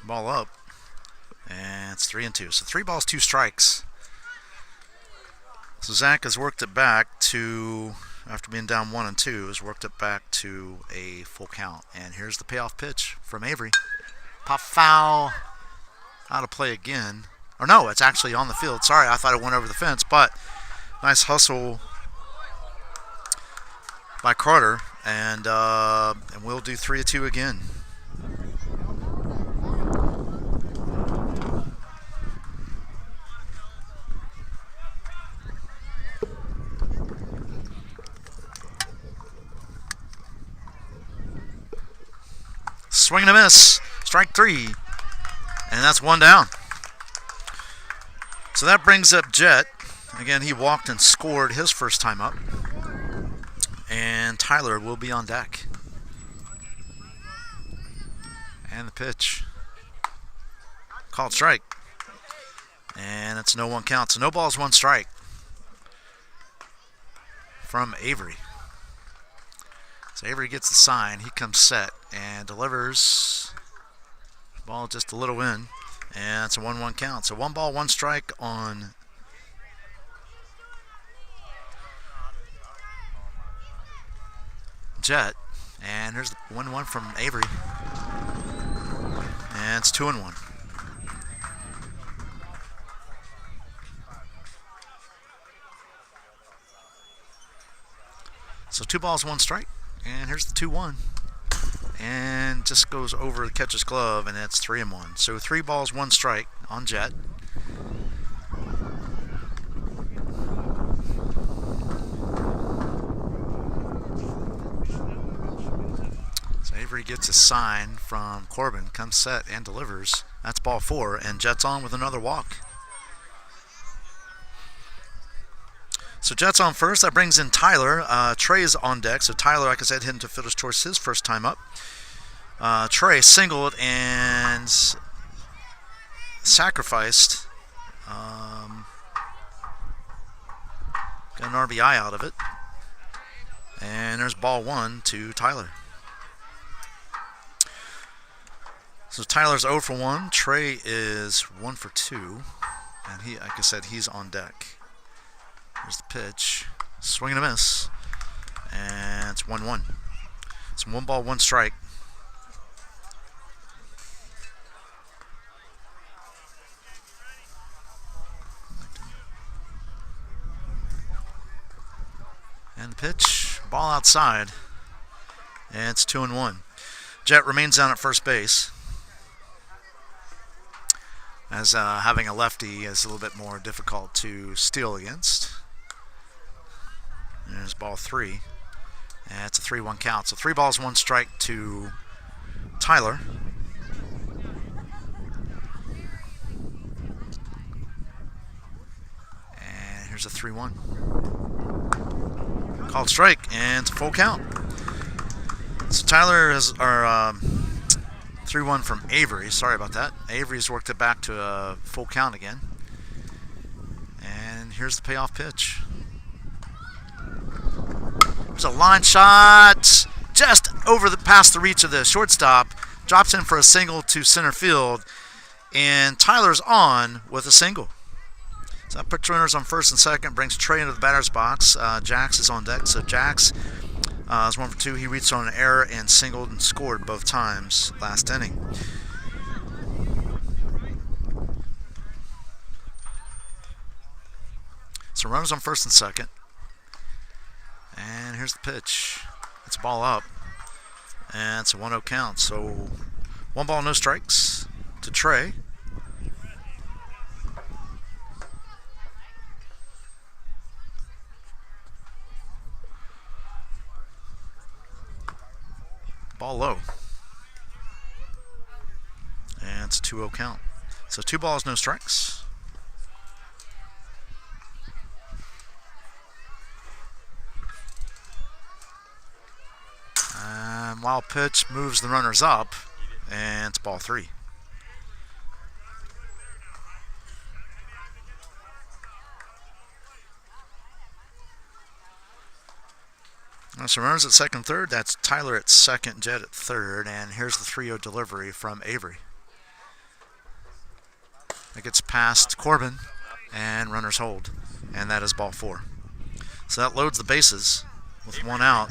Ball up. And it's 3-2. So 3 balls, 2 strikes. So Zach has worked it back to, after being down 1-2, has worked it back to a full count. And here's the payoff pitch from Avery. Pop foul. Out of play again. Or no, it's actually on the field. Sorry, I thought it went over the fence. But nice hustle by Carter. And we'll do 3-2 again. Swing and a miss. Strike 3. And that's 1 down. So that brings up Jet. Again, he walked and scored his first time up. And Tyler will be on deck. And the pitch. Called strike. And it's no 1 count. So no balls, 1 strike. From Avery. So Avery gets the sign. He comes set and delivers. Ball just a little in. And it's a 1-1 count. So 1 ball, 1 strike on Jet. And here's the 1-1 from Avery. And it's 2-1. So 2 balls, 1 strike. And here's the 2-1. And just goes over the catcher's glove, and it's 3-1. So 3 balls, 1 strike on Jet. So Avery gets a sign from Corbin, comes set and delivers. That's ball 4, and Jet's on with another walk. So Jet's on first. That brings in Tyler. Trey's on deck. So Tyler, like I said, hitting to fielder's choice his first time up. Trey singled and sacrificed. Got an RBI out of it. And there's ball 1 to Tyler. So Tyler's 0 for 1. Trey is 1 for 2. And he, like I said, he's on deck. Here's the pitch. Swing and a miss. And it's 1-1. It's 1 ball, 1 strike. And the pitch. Ball outside. And it's 2-1. Jet remains down at first base. As having a lefty is a little bit more difficult to steal against. There's ball 3. And it's a 3-1 count. So 3 balls, 1 strike to Tyler. And here's a 3-1. Called strike, and it's a full count. So Tyler has our 3-1 from Avery. Sorry about that. Avery's worked it back to a full count again. And here's the payoff pitch. There's a line shot just over past the reach of the shortstop. Drops in for a single to center field. And Tyler's on with a single. So that puts runners on first and second. Brings Trey into the batter's box. Jax is on deck. So Jax was 1 for 2. He reached on an error and singled and scored both times last inning. So runners on first and second. And here's the pitch. It's a ball up. And it's a 1-0 count. So 1 ball, no strikes to Trey. Ball low. And it's a 2-0 count. So 2 balls, no strikes. And wild pitch moves the runners up. And it's ball 3. So runners at second and third. That's Tyler at second, Jed at third. And here's the 3-0 delivery from Avery. It gets past Corbin, and runners hold. And that is ball 4. So that loads the bases with 1 out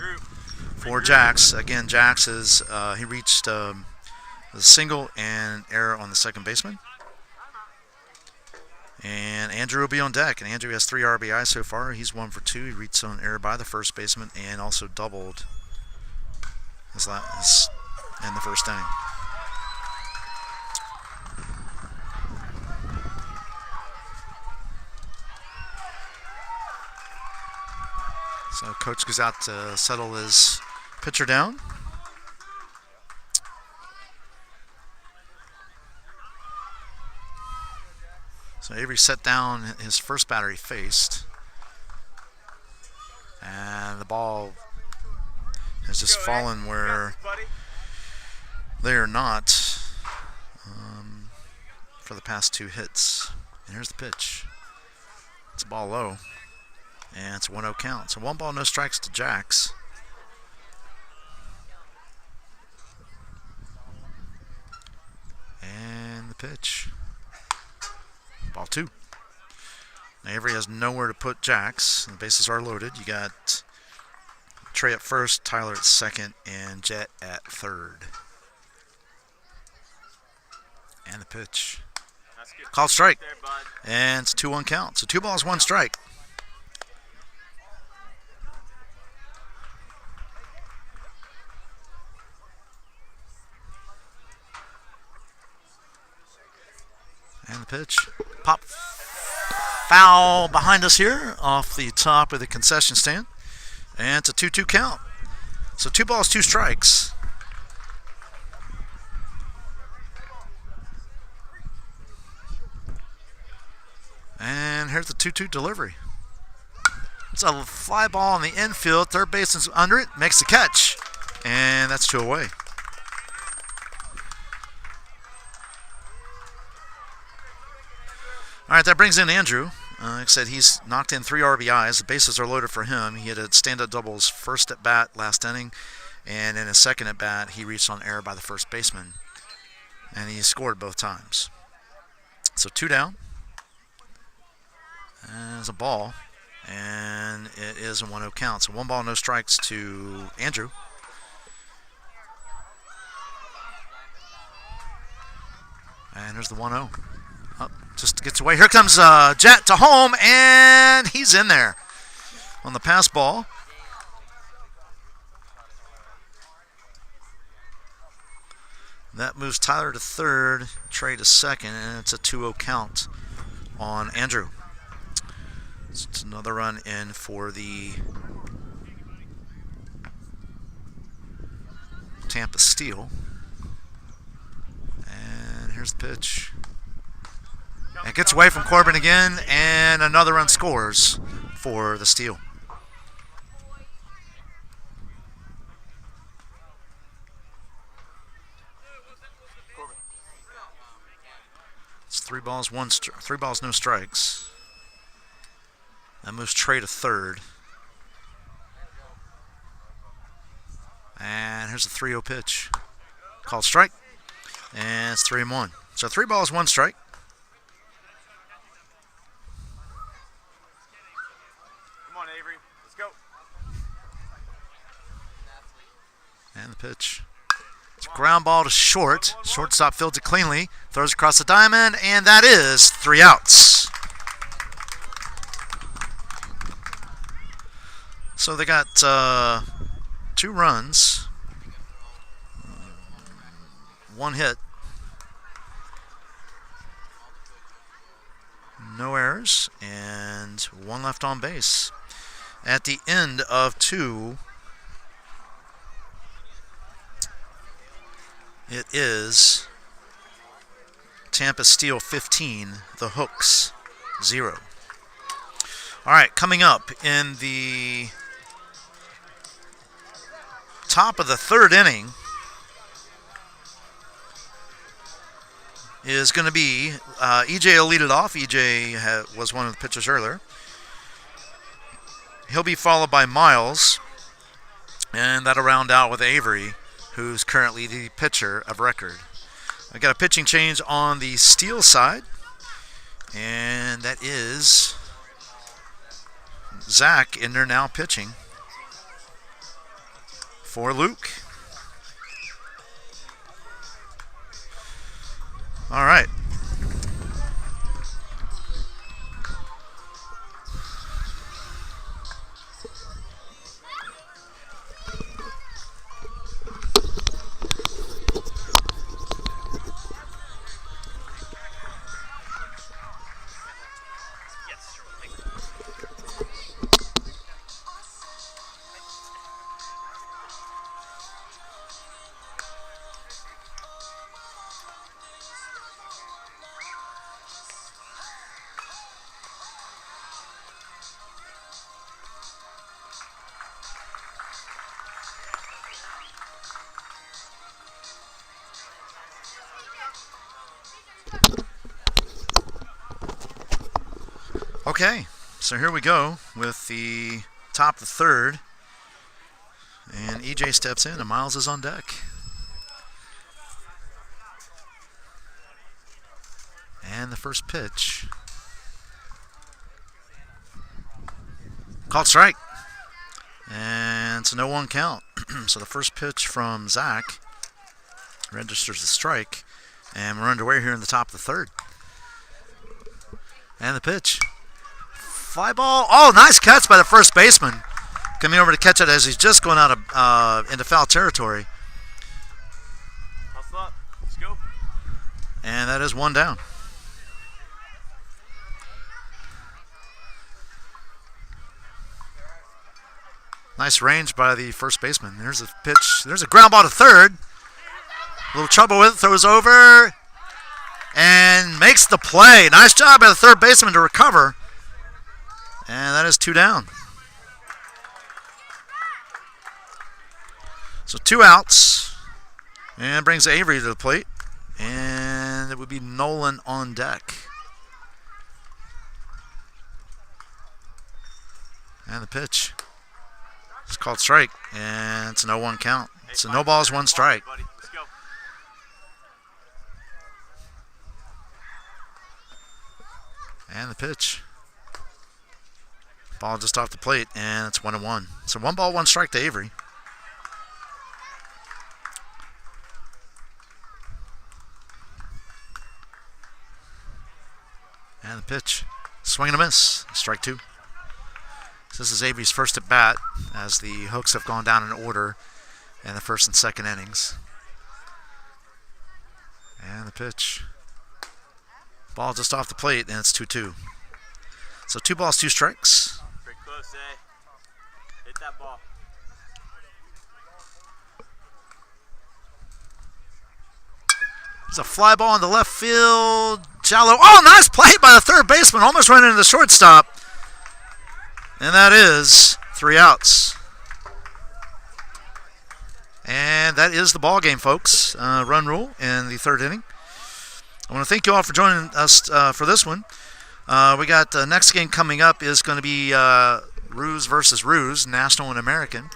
for Jax. Again, Jax is, he reached a single and error on the second baseman. And Andrew will be on deck, and Andrew has 3 RBIs so far. He's 1 for 2. He reached on error by the first baseman and also doubled his last in the first inning. So coach goes out to settle his pitcher down. So Avery set down his first batter he faced. And the ball has just fallen where they are not for the past 2 hits. And here's the pitch. It's a ball low. And it's a 1-0 count. So 1 ball, no strikes to Jax. And the pitch. Ball 2. Now Avery has nowhere to put Jax. The bases are loaded. You got Trey at first, Tyler at second, and Jet at third. And the pitch. Called strike. And it's a 2-1 count. So 2 balls, 1 strike. And the pitch. Pop foul behind us here off the top of the concession stand. And it's a 2-2 count. So 2 balls, 2 strikes. And here's the 2-2 delivery. It's a fly ball in the infield. Third baseman's under it. Makes the catch. And that's 2 away. All right, that brings in Andrew. Like I said, he's knocked in 3 RBIs. The bases are loaded for him. He had a stand-up double his first at bat last inning, and in his second at bat, he reached on error by the first baseman, and he scored both times. So 2 down. And it's a ball, and it is a 1-0 count. So 1 ball, no strikes to Andrew. And there's the 1-0. Up, just gets away. Here comes Jet to home, and he's in there on the pass ball. That moves Tyler to third, Trey to second, and it's a 2-0 count on Andrew. So it's another run in for the Tampa Steal. And here's the pitch. And it gets away from Corbin again, and another run scores for the Steal. It's 3 balls, 3 balls, no strikes. That moves Trey to third. And here's a 3-0 pitch. Called strike. And it's 3-1. So 3 balls, 1 strike. Come on, Avery. Let's go. pitch. It's a ground ball to short. Shortstop fields it cleanly. Throws across the diamond, and that is 3 outs. So they got 2 runs, 1 hit, no errors, and 1 left on base. At the end of 2, it is Tampa Steal 15, the Hooks 0. All right, coming up in the top of the 3rd inning is going to be EJ will lead it off. EJ was one of the pitchers earlier. He'll be followed by Miles, and that'll round out with Avery, who's currently the pitcher of record. I got a pitching change on the Steal side, and that is Zach in there now pitching for Luke. All right. Okay, so here we go with the top of the 3rd. And EJ steps in and Miles is on deck. And the first pitch. Called strike. And it's a 0-1 count. So the first pitch from Zach registers the strike. And we're underway here in the top of the 3rd. And the pitch. Fly ball. Oh, nice catch by the first baseman. Coming over to catch it as he's just going out of into foul territory. Hustle up. Let's go. And that is 1 down. Nice range by the first baseman. There's a pitch. There's a ground ball to 3rd. A little trouble with it. Throws over. And makes the play. Nice job by the 3rd baseman to recover. And that is 2 down. So 2 outs. And brings Avery to the plate. And it would be Nolan on deck. And the pitch. It's called strike. And it's a 0-1 count. It's a no balls, 1 strike. Let's go. And the pitch. Ball just off the plate, and it's 1-1. So 1 ball, 1 strike to Avery. And the pitch. Swing and a miss. Strike 2. So this is Avery's first at bat as the Hooks have gone down in order in the 1st and 2nd innings. And the pitch. Ball just off the plate, and it's 2-2. So 2 balls, 2 strikes. Pretty close, eh? Hit that ball. It's a fly ball in the left field. Shallow. Oh, nice play by the 3rd baseman. Almost running into the shortstop. And that is 3 outs. And that is the ball game, folks. Run rule in the 3rd inning. I want to thank you all for joining us for this one. We got the next game coming up is going to be Ruse versus Ruse, National and American.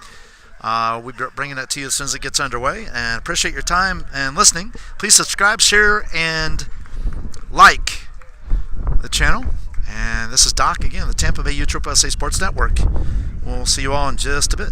We'll be bringing that to you as soon as it gets underway. And appreciate your time and listening. Please subscribe, share, and like the channel. And this is Doc again, the Tampa Bay USSSA Sports Network. We'll see you all in just a bit.